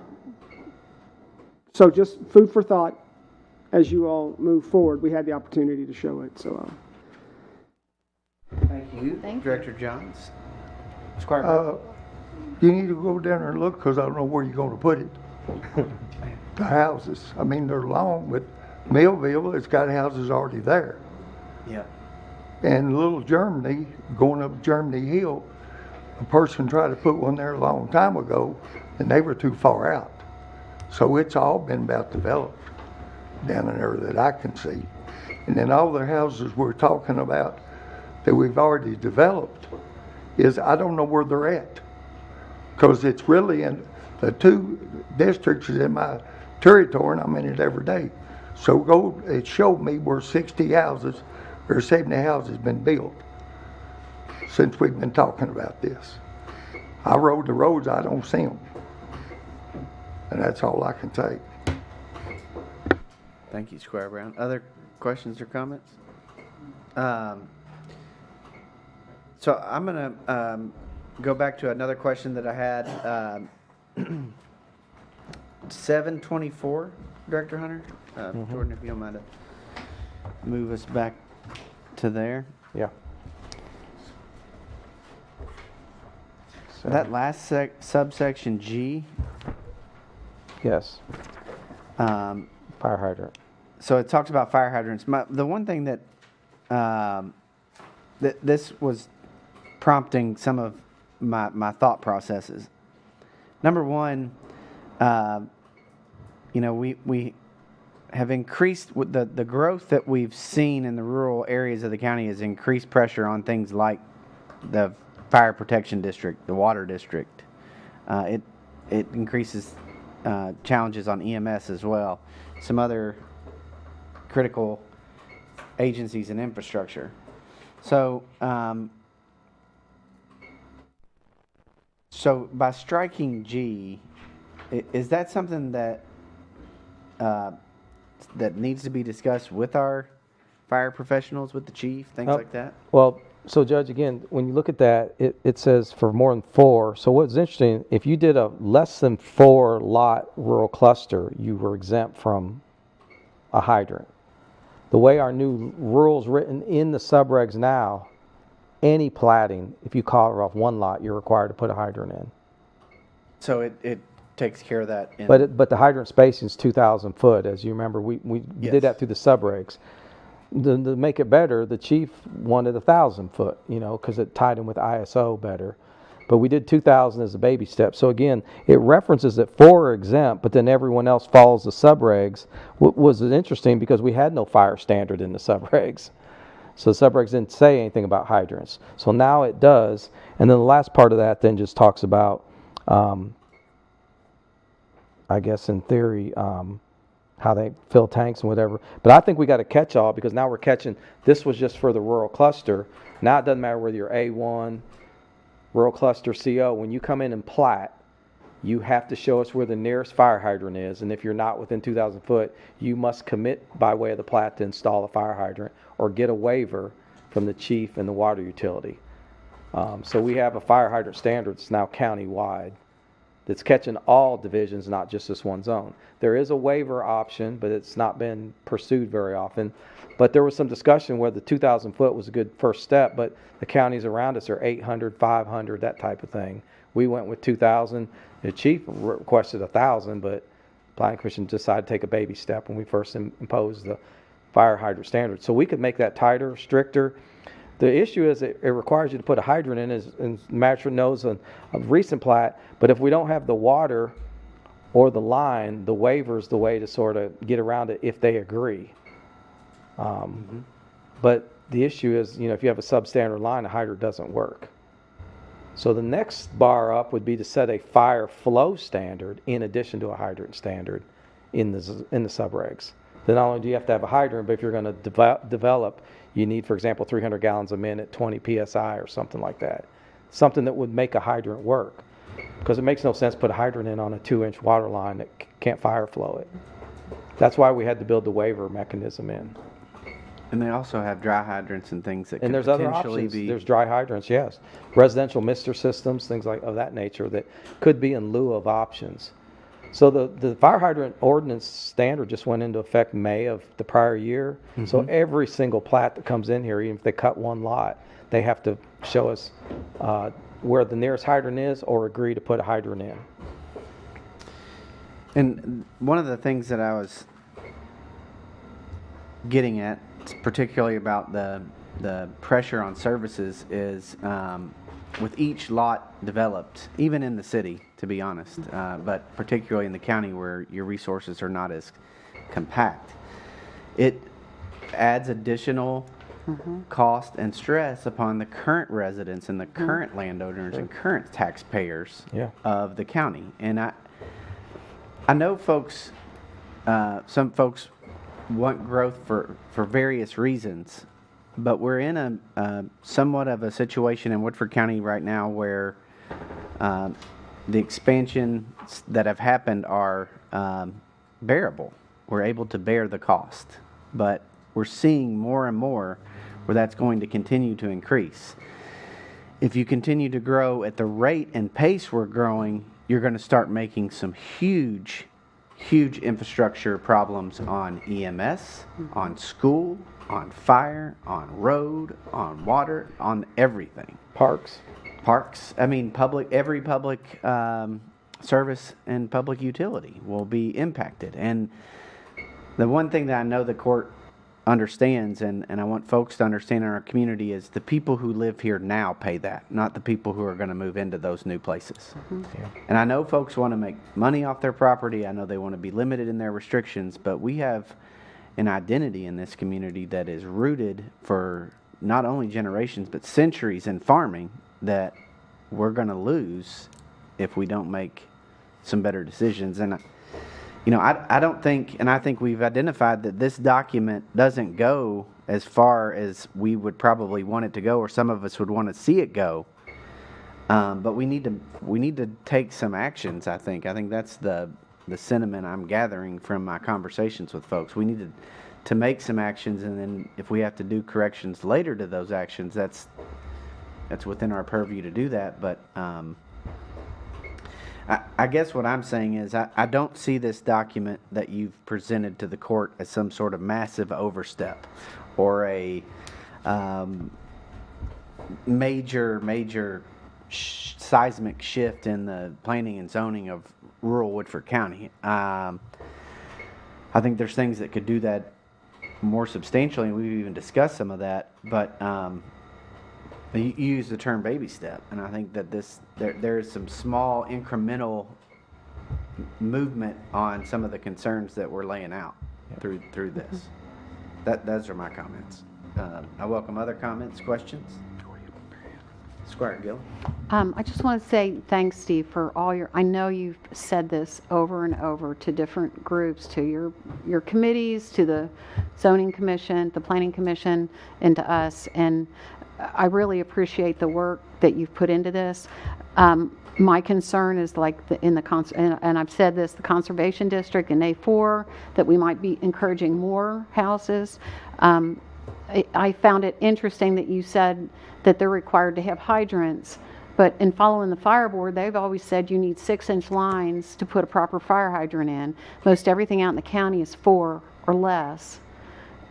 So just food for thought as you all move forward. We had the opportunity to show it. So. Thank you, Thank you. Director Johns. Squire Brown. You need to go down there and look because I don't know where you're going to put it. The houses, I mean, they're long, but Millville, it's got houses already there. Yeah. And Little Germany, going up Germany Hill, a person tried to put one there a long time ago, and they were too far out. So it's all been about developed down in there that I can see. And then all the houses we're talking about that we've already developed is, I don't know where they're at. Because it's really in, the two districts is in my territory and I'm in it every day. So it showed me where 60 houses or 70 houses been built since we've been talking about this. I rode the roads, I don't see them. And that's all I can take. Thank you, Squire Brown. Other questions or comments? So I'm gonna go back to another question that I had. 724, Director Hunter. Jordan, if you don't mind to move us back to there. Yeah. That last subsection G. Yes. Fire hydrant. So it talked about fire hydrants. The one thing that this was prompting some of my thought processes. Number one, we have increased with the growth that we've seen in the rural areas of the county has increased pressure on things like the fire protection district, the water district. It increases challenges on EMS as well. Some other critical agencies and infrastructure. So, so by striking G, is that something that that needs to be discussed with our fire professionals, with the chief, things like that? Well, so Judge, again, when you look at that, it says for more than 4. So what's interesting, if you did a less than 4 lot rural cluster, you were exempt from a hydrant. The way our new rules written in the subregs now, any platting, if you carve off 1 lot, you're required to put a hydrant in. So it takes care of that. But the hydrant spacing is 2,000 foot, as you remember. We Yes. did that through the subregs. To make it better, the chief wanted 1,000 foot, because it tied in with ISO better. But we did 2,000 as a baby step. So again, it references that 4 are exempt, but then everyone else follows the subregs. What was interesting because we had no fire standard in the subregs. So the subregs didn't say anything about hydrants. So now it does. And then the last part of that then just talks about, I guess in theory, how they fill tanks and whatever. But I think we got a catch-all because now we're catching, this was just for the rural cluster. Now it doesn't matter whether you're A1, rural cluster, CO. When you come in and plat, you have to show us where the nearest fire hydrant is. And if you're not within 2,000 foot, you must commit by way of the plat to install a fire hydrant or get a waiver from the chief and the water utility. So we have a fire hydrant standard that's now county-wide. That's catching all divisions, not just this one zone. There is a waiver option, but it's not been pursued very often. But there was some discussion where the 2,000 foot was a good first step, but the counties around us are 800, 500, that type of thing. We went with 2,000. The chief requested 1,000, but Planning Commission decided to take a baby step when we first imposed the fire hydrant standard. So we could make that tighter, stricter. The issue is it requires you to put a hydrant in, as Magistrate knows, a recent plat. But if we don't have the water or the line, the waiver is the way to sort of get around it if they agree. But the issue is, if you have a substandard line, a hydrant doesn't work. So the next bar up would be to set a fire flow standard in addition to a hydrant standard in the subregs. Then not only do you have to have a hydrant, but if you're going to develop, you need, for example, 300 gallons a minute, 20 PSI or something like that. Something that would make a hydrant work. Because it makes no sense to put a hydrant in on a 2-inch water line that can't fire flow it. That's why we had to build the waiver mechanism in. And they also have dry hydrants and things that And could there's other potentially options. be. There's dry hydrants, yes. Residential mister systems, things of that nature that could be in lieu of options. So the fire hydrant ordinance standard just went into effect May of the prior year. So every single plat that comes in here, even if they cut 1 lot, they have to show us where the nearest hydrant is or agree to put a hydrant in. And one of the things that I was getting at, particularly about the pressure on services, is with each lot developed, even in the city, to be honest, but particularly in the county where your resources are not as compact, it adds additional cost and stress upon the current residents and the current landowners and current taxpayers Yeah. of the county. And I know folks, some folks want growth for various reasons, but we're in a somewhat of a situation in Woodford County right now where the expansions that have happened are bearable. We're able to bear the cost, but we're seeing more and more where that's going to continue to increase. If you continue to grow at the rate and pace we're growing, you're going to start making some huge infrastructure problems on EMS, on school, on fire, on road, on water, on everything. Parks. I mean, every public service and public utility will be impacted. And the one thing that I know the court understands, and I want folks to understand in our community, is the people who live here now pay that, not the people who are going to move into those new places. And I know folks want to make money off their property. I know they want to be limited in their restrictions, but we have an identity in this community that is rooted for not only generations, but centuries in farming that we're going to lose if we don't make some better decisions. And you know, I don't think, and I think we've identified that this document doesn't go as far as we would probably want it to go, or some of us would want to see it go. But we need to take some actions. I think that's the sentiment I'm gathering from my conversations with folks. We need to make some actions, and then if we have to do corrections later to those actions, that's within our purview to do that. But I guess what I'm saying is I don't see this document that you've presented to the court as some sort of massive overstep or a major seismic shift in the planning and zoning of rural Woodford County. I think there's things that could do that more substantially, and we've even discussed some of that, but you use the term baby step, and I think that there is some small incremental movement on some of the concerns that we're laying out through this. Those are my comments. I welcome other comments, questions. Squire Gill. I just want to say thanks, Steve, for all I know you've said this over and over to different groups, to your committees, to the zoning commission, the planning commission, and to us. And I really appreciate the work that you've put into this. My concern is like and I've said this, the conservation district in A4, that we might be encouraging more houses. I found it interesting that you said that they're required to have hydrants, but in following the fire board, they've always said you need 6-inch lines to put a proper fire hydrant in. Most everything out in the county is 4 or less.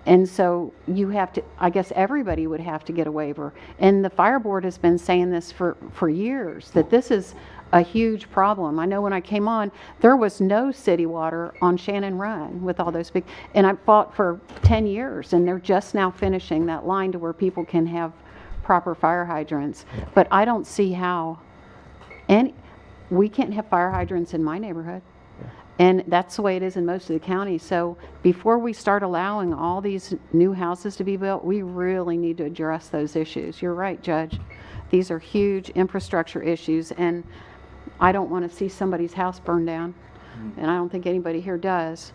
And so you have to, I guess everybody would have to get a waiver. And the fire board has been saying this for years, that this is a huge problem. I know when I came on, there was no city water on Shannon Run with all those big, and I fought for 10 years, and they're just now finishing that line to where people can have proper fire hydrants. But I don't see how, and we can't have fire hydrants in my neighborhood. And that's the way it is in most of the county. So before we start allowing all these new houses to be built, we really need to address those issues. You're right, Judge. These are huge infrastructure issues, and I don't want to see somebody's house burned down, and I don't think anybody here does.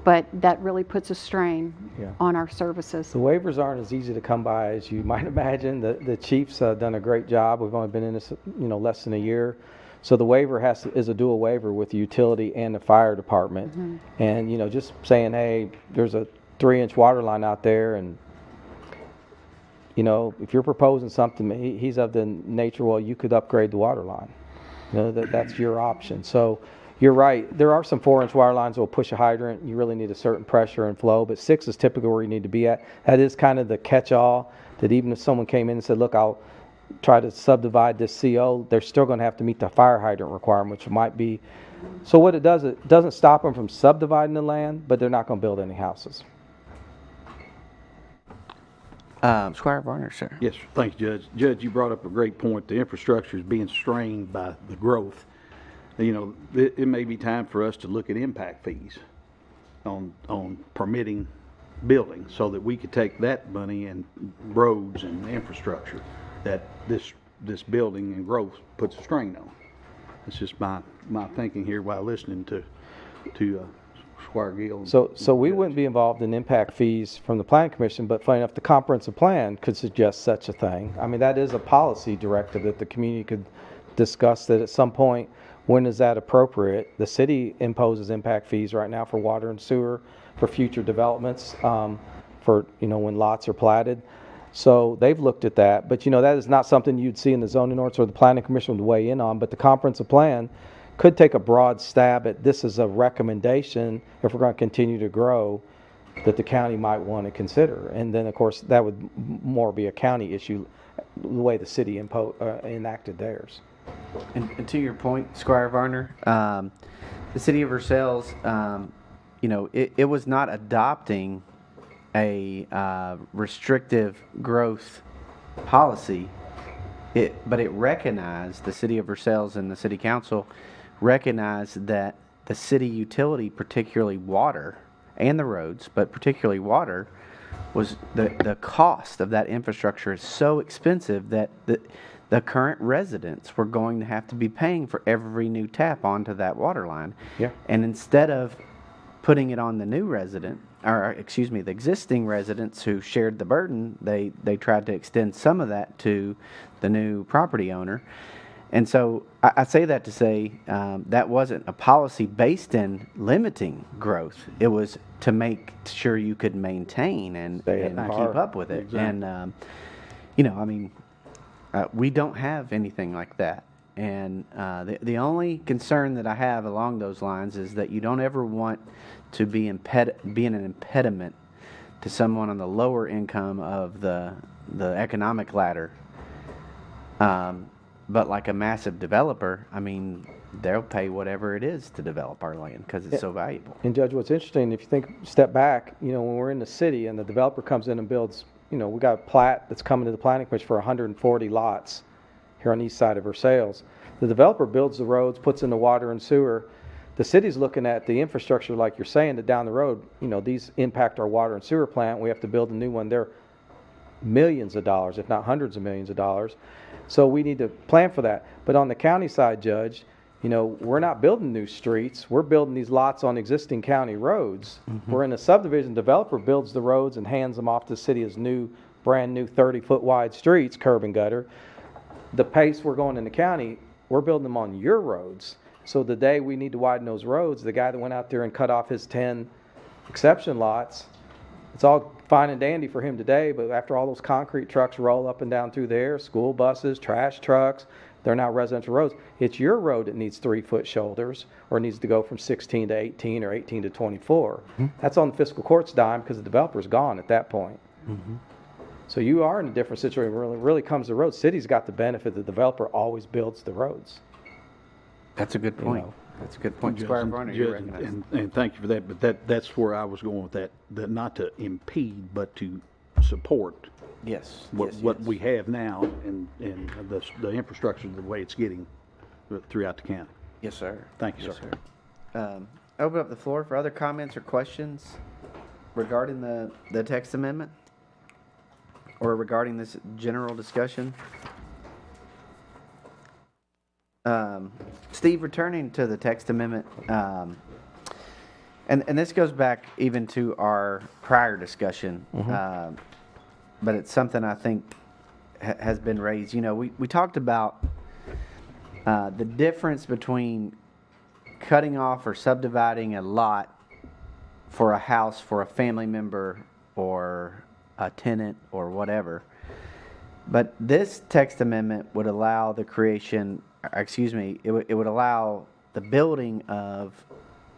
But that really puts a strain on our services. The waivers aren't as easy to come by as you might imagine. The chief's done a great job. We've only been in this, less than a year. So the waiver is a dual waiver with the utility and the fire department. And, just saying, hey, there's a 3-inch water line out there, and, if you're proposing something, he's of the nature, well, you could upgrade the water line. That's your option. So you're right. There are some 4-inch water lines that will push a hydrant. You really need a certain pressure and flow, but 6 is typically where you need to be at. That is kind of the catch-all, that even if someone came in and said, look, I'll try to subdivide this CO, they're still going to have to meet the fire hydrant requirement, which might be. So what it doesn't stop them from subdividing the land, but they're not going to build any houses. Squire Varner, sir. Yes, sir. Thanks, Judge. Judge, you brought up a great point. The infrastructure is being strained by the growth. It may be time for us to look at impact fees on permitting building so that we could take that money and roads and infrastructure that this building and growth puts a strain on. It's just my thinking here while listening to Squire Gill. So we wouldn't be involved in impact fees from the planning commission, but funny enough, the comprehensive plan could suggest such a thing. I mean, that is a policy directive that the community could discuss, that at some point, when is that appropriate? The city imposes impact fees right now for water and sewer, for future developments, for, when lots are platted. So they've looked at that, but that is not something you'd see in the zoning ordinance or the planning commission would weigh in on, but the comprehensive plan could take a broad stab at this as a recommendation if we're going to continue to grow that the county might want to consider. And then, of course, that would more be a county issue, the way the city enacted theirs. And to your point, Squire Varner, the city of Versailles, it was not adopting a restrictive growth policy, but it recognized, the city of Versailles and the city council recognized that the city utility, particularly water, and the roads, but particularly water, was the cost of that infrastructure is so expensive that the current residents were going to have to be paying for every new tap onto that water line. Yeah. And instead of putting it on the new resident, or excuse me, the existing residents who shared the burden, they tried to extend some of that to the new property owner. And so I say that to say that wasn't a policy based in limiting growth. It was to make sure you could maintain and keep up with it. Exactly. And, we don't have anything like that. And the only concern that I have along those lines is that you don't ever want to be being an impediment to someone on the lower income of the economic ladder. But like a massive developer, they'll pay whatever it is to develop our land because it's so valuable. And Judge, what's interesting, if you step back, when we're in the city and the developer comes in and builds, we got a plat that's coming to the planning commission for 140 lots here on the east side of Versailles. The developer builds the roads, puts in the water and sewer. The city's looking at the infrastructure, like you're saying, that down the road, these impact our water and sewer plant. We have to build a new one. They're millions of dollars, if not hundreds of millions of dollars. So we need to plan for that. But on the county side, Judge, we're not building new streets. We're building these lots on existing county roads. Mm-hmm. We're in a subdivision. Developer builds the roads and hands them off to the city as brand new 30-foot wide streets, curb and gutter. The pace we're going in the county, we're building them on your roads. So the day we need to widen those roads, the guy that went out there and cut off his 10 exception lots, it's all fine and dandy for him today, but after all those concrete trucks roll up and down through there, school buses, trash trucks, they're now residential roads. It's your road that needs 3-foot shoulders or needs to go from 16 to 18 or 18 to 24. Mm-hmm. That's on the fiscal court's dime because the developer's gone at that point. Mm-hmm. So you are in a different situation when it really comes to roads. City's got the benefit. The developer always builds the roads. That's a good point. That's a good point. Squire Varner, you recognize. And thank you for that. But that's where I was going with that not to impede, but to support what we have now and the infrastructure, the way it's getting throughout the county. Yes, sir. Thank you, sir. Open up the floor for other comments or questions regarding the text amendment or regarding this general discussion. Steve, returning to the text amendment, and this goes back even to our prior discussion, mm-hmm. But it's something I think has been raised. We talked about the difference between cutting off or subdividing a lot for a house for a family member or a tenant or whatever. But this text amendment would allow the creation, it would allow the building of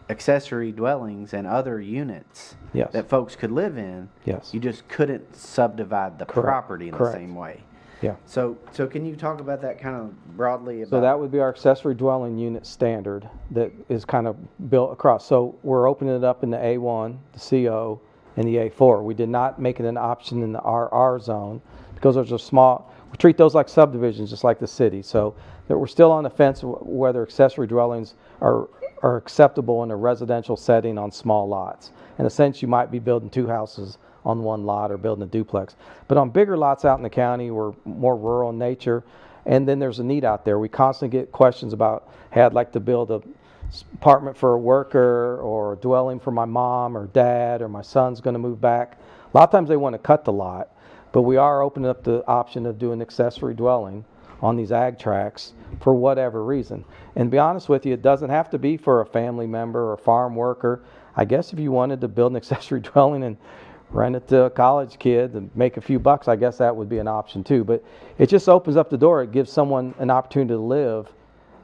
accessory dwellings and other units that folks could live in. Yes. You just couldn't subdivide the property in the same way. Yeah. So can you talk about that kind of broadly? So that would be our accessory dwelling unit standard that is kind of built across. So we're opening it up in the A1, the CO, and the A4. We did not make it an option in the RR zone because those are small. We treat those like subdivisions, just like the city. So that we're still on the fence whether accessory dwellings are are acceptable in a residential setting on small lots. In a sense, you might be building 2 houses on one lot or building a duplex. But on bigger lots out in the county, we're more rural in nature, and then there's a need out there. We constantly get questions about, hey, I'd like to build a apartment for a worker or a dwelling for my mom or dad, or my son's going to move back. A lot of times they want to cut the lot, but we are opening up the option of doing accessory dwelling on these ag tracts for whatever reason. And to be honest with you, it doesn't have to be for a family member or a farm worker. I guess if you wanted to build an accessory dwelling and rent it to a college kid and make a few bucks, I guess that would be an option too. But it just opens up the door. It gives someone an opportunity to live,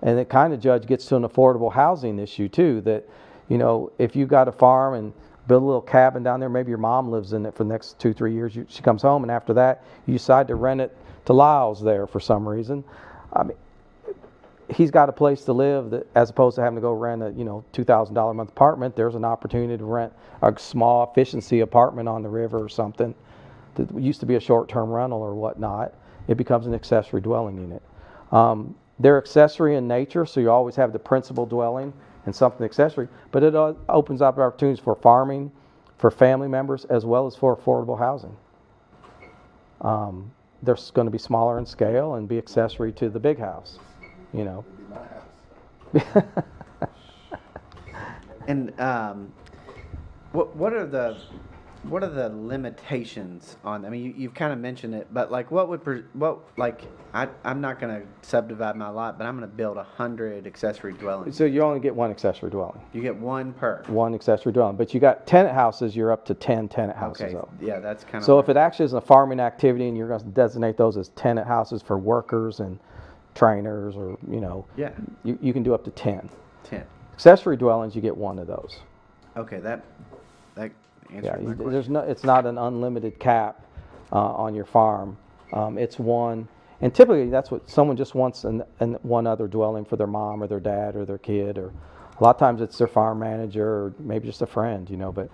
and it kind of, Judge, gets to an affordable housing issue too, that, you know, if you got a farm and build a little cabin down there, maybe your mom lives in it for the next 2-3 years, she comes home, and after that you decide to rent it to Lyles there for some reason. I mean, he's got a place to live, that, as opposed to having to go rent a, you know, $2,000 a month apartment. There's an opportunity to rent a small efficiency apartment on the river or something that used to be a short-term rental or whatnot. It becomes an accessory dwelling unit. They're accessory in nature, so you always have the principal dwelling and something accessory, but it opens up opportunities for farming, for family members, as well as for affordable housing. They're going to be smaller in scale and be accessory to the big house, you know. And what are the limitations on? I mean, you've kind of mentioned it, but like, I'm not going to subdivide my lot, but I'm going to build 100 accessory dwellings. So you only get one accessory dwelling. You get one per. One accessory dwelling, but you got tenant houses. You're up to 10 tenant houses. Okay, though. yeah, that's kind of. So if it actually is a farming activity, and you're going to designate those as tenant houses for workers and trainers, or, you know, yeah, you can do up to 10. 10. Accessory dwellings, you get one of those. Okay, that answers Yeah, my question. there's no, it's not an unlimited cap on your farm. It's one, and typically that's what someone just wants, one other dwelling for their mom or their dad or their kid, or a lot of times it's their farm manager or maybe just a friend, you know. But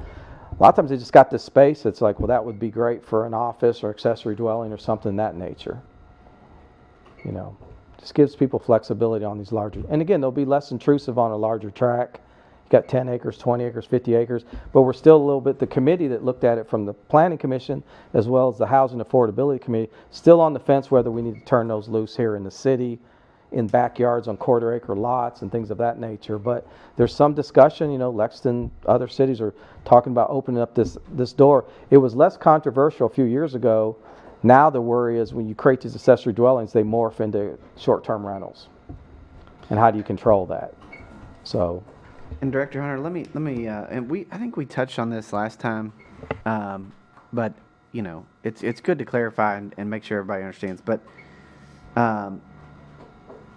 a lot of times they just got this space. It's like, well, that would be great for an office or accessory dwelling or something of that nature. You know, just gives people flexibility on these larger. And again, they'll be less intrusive on a larger tract. Got 10 acres, 20 acres, 50 acres, but we're still a little bit, the committee that looked at it from the Planning Commission as well as the Housing Affordability Committee, still on the fence whether we need to turn those loose here in the city, in backyards on quarter-acre lots and things of that nature. But there's some discussion, you know, Lexington, other cities are talking about opening up this door. It was less controversial a few years ago. Now the worry is when you create these accessory dwellings, they morph into short-term rentals. And how do you control that? So... And Director Hunter, let me, and I think we touched on this last time, but you know, it's good to clarify and make sure everybody understands. But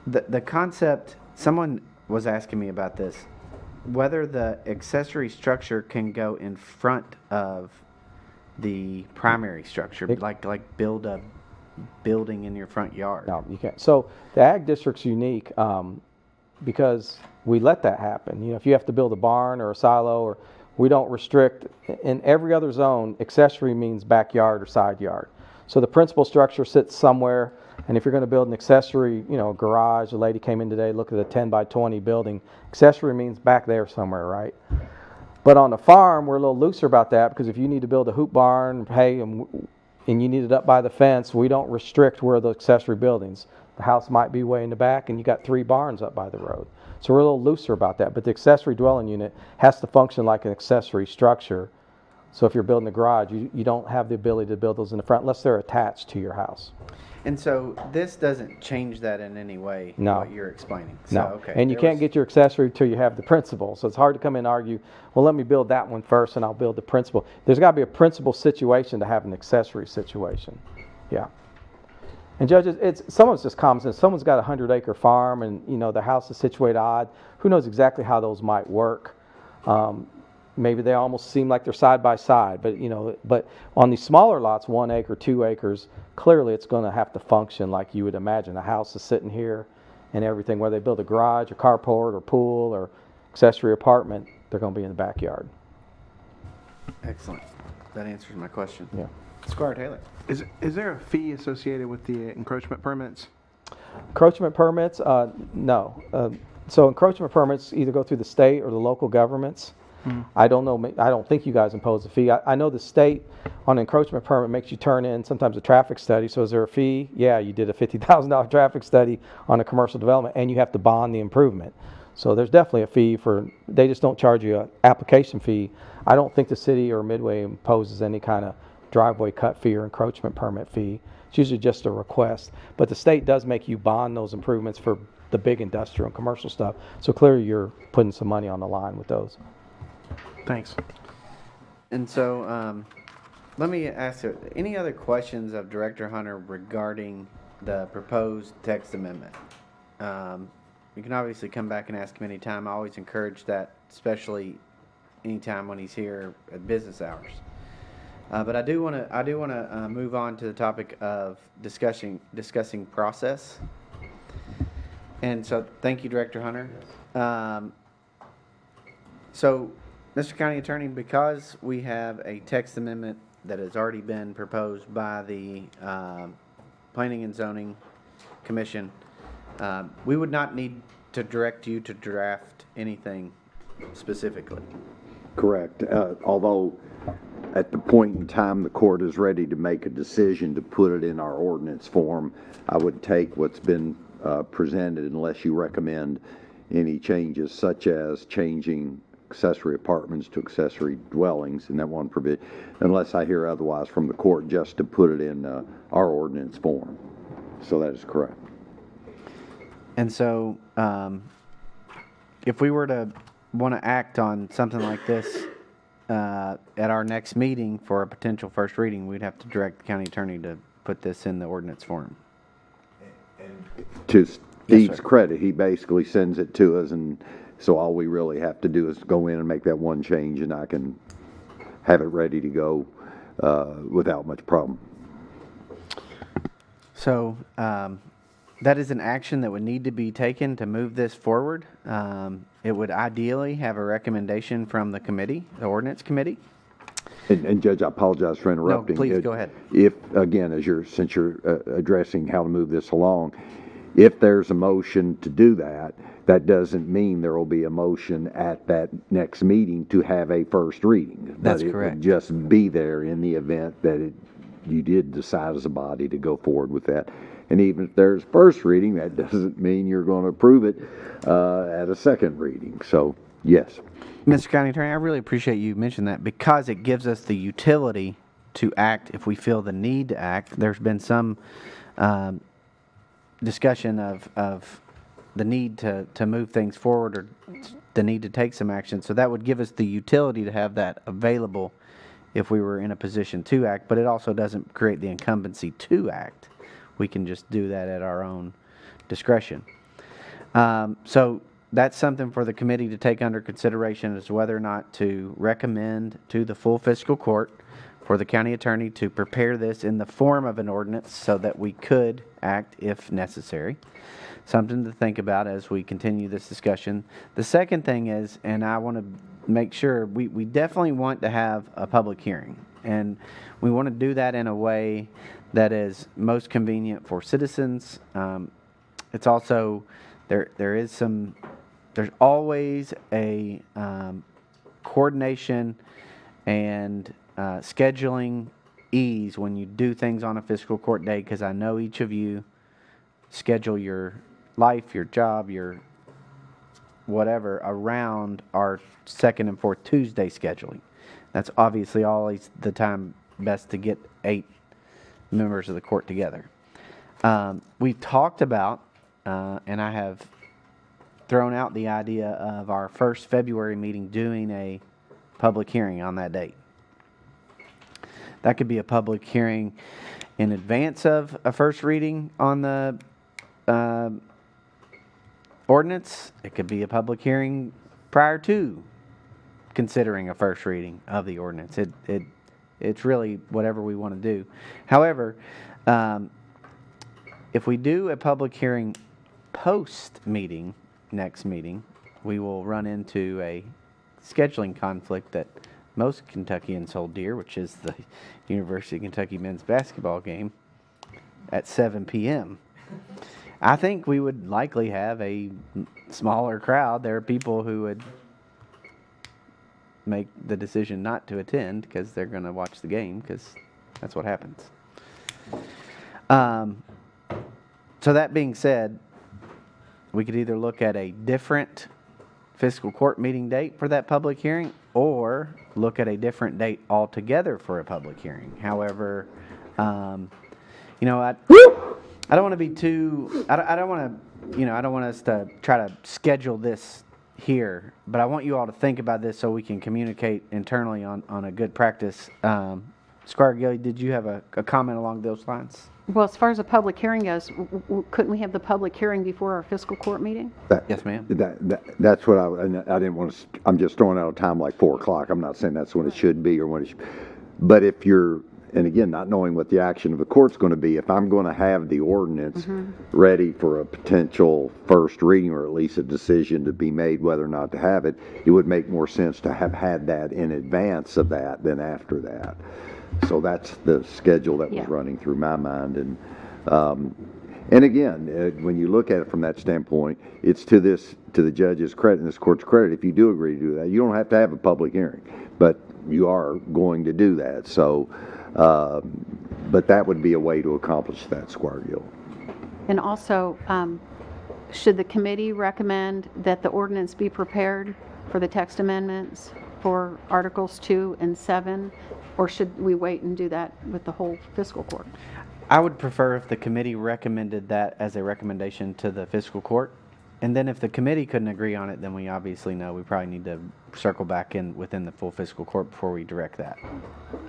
the concept, someone was asking me about this, whether the accessory structure can go in front of the primary structure, like build a building in your front yard. No, you can't. So the ag district's unique because we let that happen. You know, if you have to build a barn or a silo, or we don't restrict. In every other zone, accessory means backyard or side yard. So the principal structure sits somewhere, and if you're going to build an accessory, you know, a garage, a lady came in today, looked at a 10 by 20 building, accessory means back there somewhere, right? But on the farm, we're a little looser about that, because if you need to build a hoop barn, hey, and you need it up by the fence, we don't restrict where the accessory buildings. The house might be way in the back, and you got 3 barns up by the road. So we're a little looser about that. But the accessory dwelling unit has to function like an accessory structure. So if you're building a garage, you don't have the ability to build those in the front unless they're attached to your house. And so this doesn't change that in any way, No. what you're explaining. So, No, okay, and you can't get your accessory until you have the principal. So it's hard to come in and argue, well, let me build that one first and I'll build the principal. There's got to be a principal situation to have an accessory situation. Yeah. And judges, some of it's just common sense. Someone's got a 100-acre farm, and you know the house is situated odd. Who knows exactly how those might work? Maybe they almost seem like they're side by side, but you know, but on these smaller lots, 1 acre, 2 acres, clearly it's going to have to function like you would imagine. The house is sitting here, and everything. Whether they build a garage, or carport, or pool, or accessory apartment, they're going to be in the backyard. Excellent. That answers my question. Yeah. Squire Taylor. Is there a fee associated with the encroachment permits? Encroachment permits? No. So encroachment permits either go through the state or the local governments. I don't know, I don't think you guys impose a fee. I know the state on encroachment permit makes you turn in sometimes a traffic study. So is there a fee? Yeah, you did a $50,000 traffic study on a commercial development and you have to bond the improvement. So there's definitely a fee they just don't charge you an application fee. I don't think the city or Midway imposes any kind of driveway cut fee or encroachment permit fee. It's usually just a request. But the state does make you bond those improvements for the big industrial and commercial stuff. So clearly you're putting some money on the line with those. Thanks. And so, let me ask you, any other questions of Director Hunter regarding the proposed text amendment? You can obviously come back and ask him anytime. I always encourage that, especially anytime when he's here at business hours. But I do want to move on to the topic of discussing process. And so, thank you, Director Hunter. So, Mr. County Attorney, because we have a text amendment that has already been proposed by the Planning and Zoning Commission, we would not need to direct you to draft anything specifically. Correct. Although at the point in time the court is ready to make a decision to put it in our ordinance form, I would take what's been presented unless you recommend any changes, such as changing accessory apartments to accessory dwellings in that one provision, unless I hear otherwise from the court, just to put it in our ordinance form. So that is correct. And so, if we were to want to act on something like this at our next meeting for a potential first reading, we'd have to direct the county attorney to put this in the ordinance form. To Steve's sir. credit, he basically sends it to us, and so all we really have to do is go in and make that one change, and I can have it ready to go without much problem. So, that is an action that would need to be taken to move this forward. It would ideally have a recommendation from the committee, the ordinance committee. And Judge, I apologize for interrupting. No, please go ahead. If, again, since you're addressing how to move this along, if there's a motion to do that, that doesn't mean there will be a motion at that next meeting to have a first reading. That's But correct. It would just be there in the event that you did decide as a body to go forward with that. And even if there's first reading, that doesn't mean you're going to approve it at a second reading. So, yes. Mr. County Attorney, I really appreciate you mentioning that because it gives us the utility to act if we feel the need to act. There's been some discussion of the need to move things forward or the need to take some action. So that would give us the utility to have that available if we were in a position to act, but it also doesn't create the incumbency to act. We can just do that at our own discretion. So that's something for the committee to take under consideration, as whether or not to recommend to the full fiscal court for the county attorney to prepare this in the form of an ordinance so that we could act if necessary. Something to think about as we continue this discussion. The second thing is, and I want to make sure, we definitely want to have a public hearing. And we want to do that in a way that is most convenient for citizens. It's also, there's always a coordination and scheduling ease when you do things on a fiscal court day, because I know each of you schedule your life, your job, your whatever around our second and fourth Tuesday scheduling. That's obviously always the time best to get 8 members of the court together. We've talked about, and I have thrown out the idea of our first February meeting doing a public hearing on that date. That could be a public hearing in advance of a first reading on the ordinance. It could be a public hearing prior to considering a first reading of the ordinance. It's really whatever we want to do. However, if we do a public hearing post-meeting, next meeting, we will run into a scheduling conflict that most Kentuckians hold dear, which is the University of Kentucky men's basketball game at 7 p.m. I think we would likely have a smaller crowd. There are people who would make the decision not to attend because they're going to watch the game because that's what happens. So that being said, we could either look at a different fiscal court meeting date for that public hearing or look at a different date altogether for a public hearing. However, I don't want to be too, I don't want to, I don't want us to try to schedule this here, but I want you all to think about this so we can communicate internally on a good practice. Squire Gilly, did you have a comment along those lines? Well, as far as a public hearing goes, couldn't we have the public hearing before our fiscal court meeting? Yes, ma'am. That's what and I didn't want to, I'm just throwing out a time like 4 o'clock. I'm not saying that's when it should be or when it should, but if you're, and again, not knowing what the action of the court's going to be, if I'm going to have the ordinance ready for a potential first reading or at least a decision to be made whether or not to have it, it would make more sense to have had that in advance of that than after that. So that's the schedule that was running through my mind. And again, when you look at it from that standpoint, it's to the judge's credit and this court's credit. If you do agree to do that, you don't have to have a public hearing, but you are going to do that. So, but that would be a way to accomplish that, Squire Gill. And also, should the committee recommend that the ordinance be prepared for the text amendments for Articles 2 and 7, or should we wait and do that with the whole fiscal court? I would prefer if the committee recommended that as a recommendation to the fiscal court. And then if the committee couldn't agree on it, then we obviously know we probably need to circle back in within the full fiscal court before we direct that.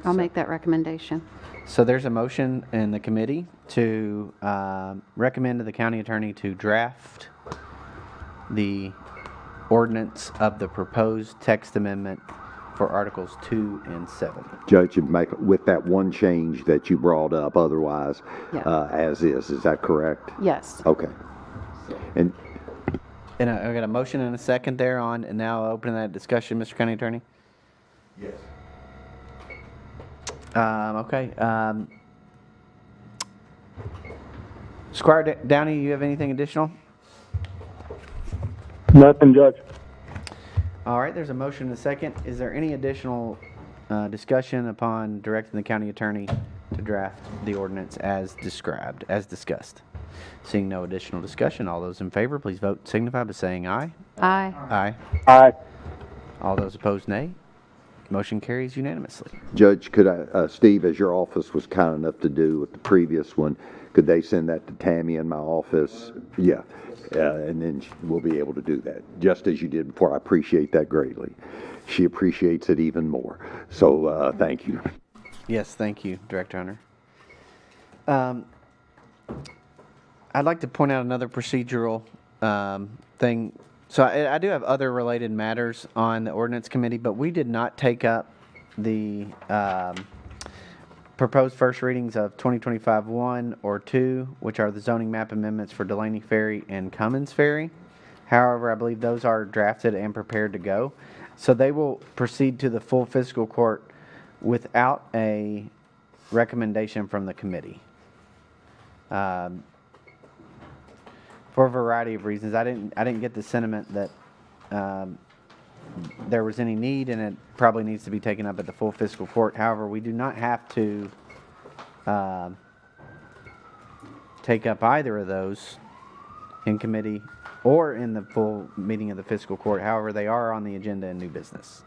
I'll make that recommendation. So there's a motion in the committee to recommend to the county attorney to draft the ordinance of the proposed text amendment for Articles 2 and 7. Judge, you make with that one change that you brought up, otherwise, as is that correct? Yes. Okay. And I got a motion and a second there on, and now opening that discussion, Mr. County Attorney. yes. Okay. Squire Downey, you have anything additional? Nothing, Judge. All right, there's a motion and a second. Is there any additional discussion upon directing the county attorney to draft the ordinance as described, as discussed? Seeing no additional discussion, all those in favor, please vote signify by saying aye. Aye. Aye. Aye. All those opposed, nay. Motion carries unanimously. Judge, could I, Steve, as your office was kind enough to do with the previous one, could they send that to Tammy in my office? Yeah. And then we'll be able to do that, just as you did before. I appreciate that greatly. She appreciates it even more. So thank you. Yes, thank you, Director Hunter. I'd like to point out another procedural thing. So I do have other related matters on the ordinance committee, but we did not take up the proposed first readings of 2025-1 or 2, which are the zoning map amendments for Delaney Ferry and Cummins Ferry. However, I believe those are drafted and prepared to go. So they will proceed to the full fiscal court without a recommendation from the committee. For a variety of reasons. I didn't get the sentiment that there was any need, and it probably needs to be taken up at the full fiscal court. However, we do not have to take up either of those in committee or in the full meeting of the fiscal court. However, they are on the agenda in new business.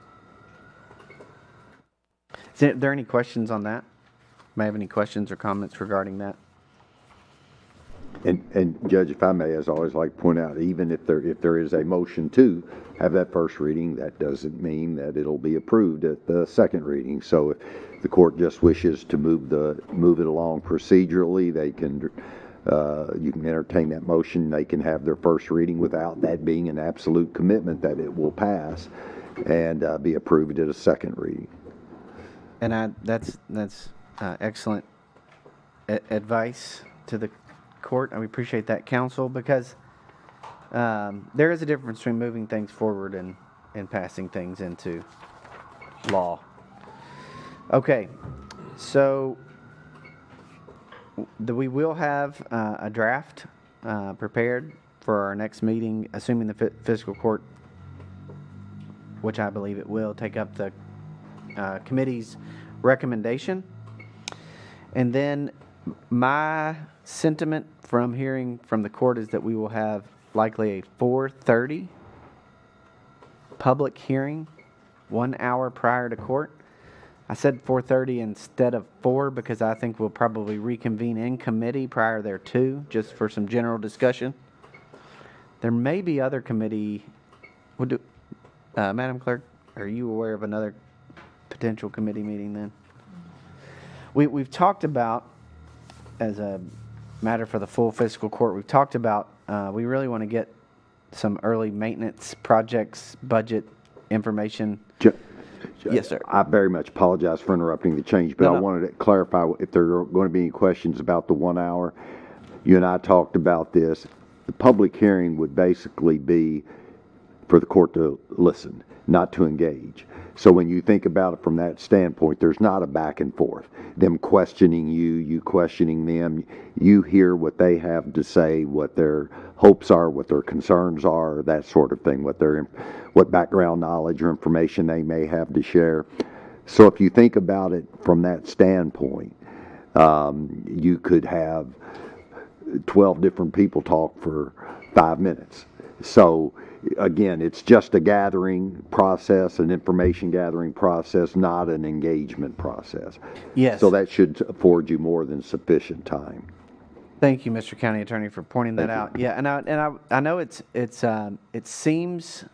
Is there any questions on that? May I have any questions or comments regarding that? And Judge, if I may, as I always like to point out, even if there is a motion to have that first reading, that doesn't mean that it'll be approved at the second reading. So if the court just wishes to move it along procedurally, they can you can entertain that motion. They can have their first reading without that being an absolute commitment that it will pass and be approved at a second reading. And that's excellent advice to the court. I appreciate that, counsel, because there is a difference between moving things forward and passing things into law. Okay, so we will have a draft prepared for our next meeting, assuming the fiscal court, which I believe it will, take up the committee's recommendation. And then my sentiment from hearing from the court is that we will have likely a 4:30 public hearing, 1 hour prior to court. I said 4:30 instead of 4 because I think we'll probably reconvene in committee prior thereto, just for some general discussion. There may be other committee, Madam Clerk, are you aware of another potential committee meeting then? We've talked about, as a matter for the full fiscal court, we've talked about, we really want to get some early maintenance projects, budget information. Yes, sir. I very much apologize for interrupting the change, but No, I no. wanted to clarify if there are going to be any questions about the 1 hour. You and I talked about this. The public hearing would basically be for the court to listen, not to engage. So when you think about it from that standpoint, there's not a back and forth. Them questioning you, you questioning them. You hear what they have to say, what their hopes are, what their concerns are, that sort of thing, what background knowledge or information they may have to share. So if you think about it from that standpoint, you could have 12 different people talk for 5 minutes. So again, it's just a gathering process, an information gathering process, not an engagement process. Yes. So that should afford you more than sufficient time. Thank you, Mr. County Attorney, for pointing that out. Yeah, and I know it seems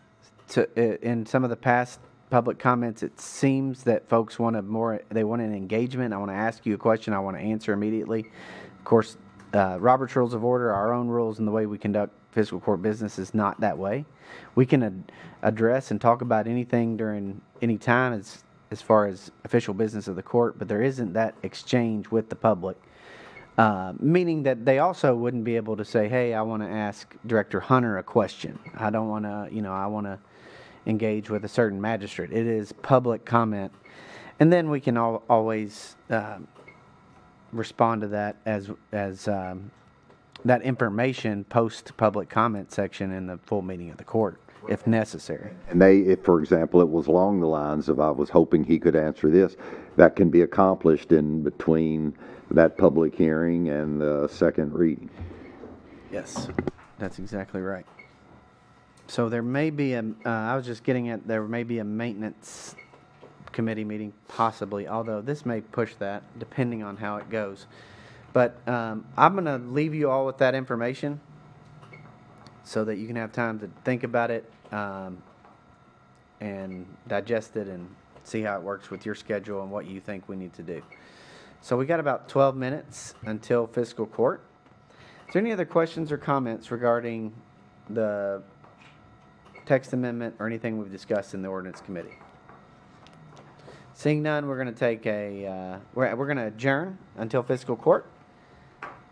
to in some of the past public comments, it seems that folks want they want an engagement. I want to ask you a question. I want to answer immediately. Of course, Robert's Rules of Order, our own rules, and the way we conduct fiscal court business is not that way. We can address and talk about anything during any time as far as official business of the court, but there isn't that exchange with the public. Meaning that they also wouldn't be able to say, hey, I want to ask Director Hunter a question. I don't want to, I want to engage with a certain magistrate. It is public comment. And then we can always respond to that as that information post public comment section in the full meeting of the court, if necessary. And if, for example, it was along the lines of, I was hoping he could answer this, that can be accomplished in between that public hearing and the second reading. Yes, that's exactly right. So there may be I was just getting at, there may be a maintenance committee meeting possibly, although this may push that depending on how it goes. But I'm going to leave you all with that information so that you can have time to think about it and digest it and see how it works with your schedule and what you think we need to do. So we got about 12 minutes until fiscal court. Is there any other questions or comments regarding the text amendment or anything we've discussed in the ordinance committee? Seeing none, we're going to take we're going to adjourn until fiscal court.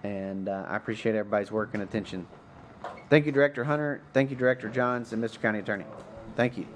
And I appreciate everybody's work and attention. Thank you, Director Hunter. Thank you, Director Johns, and Mr. County Attorney. Thank you.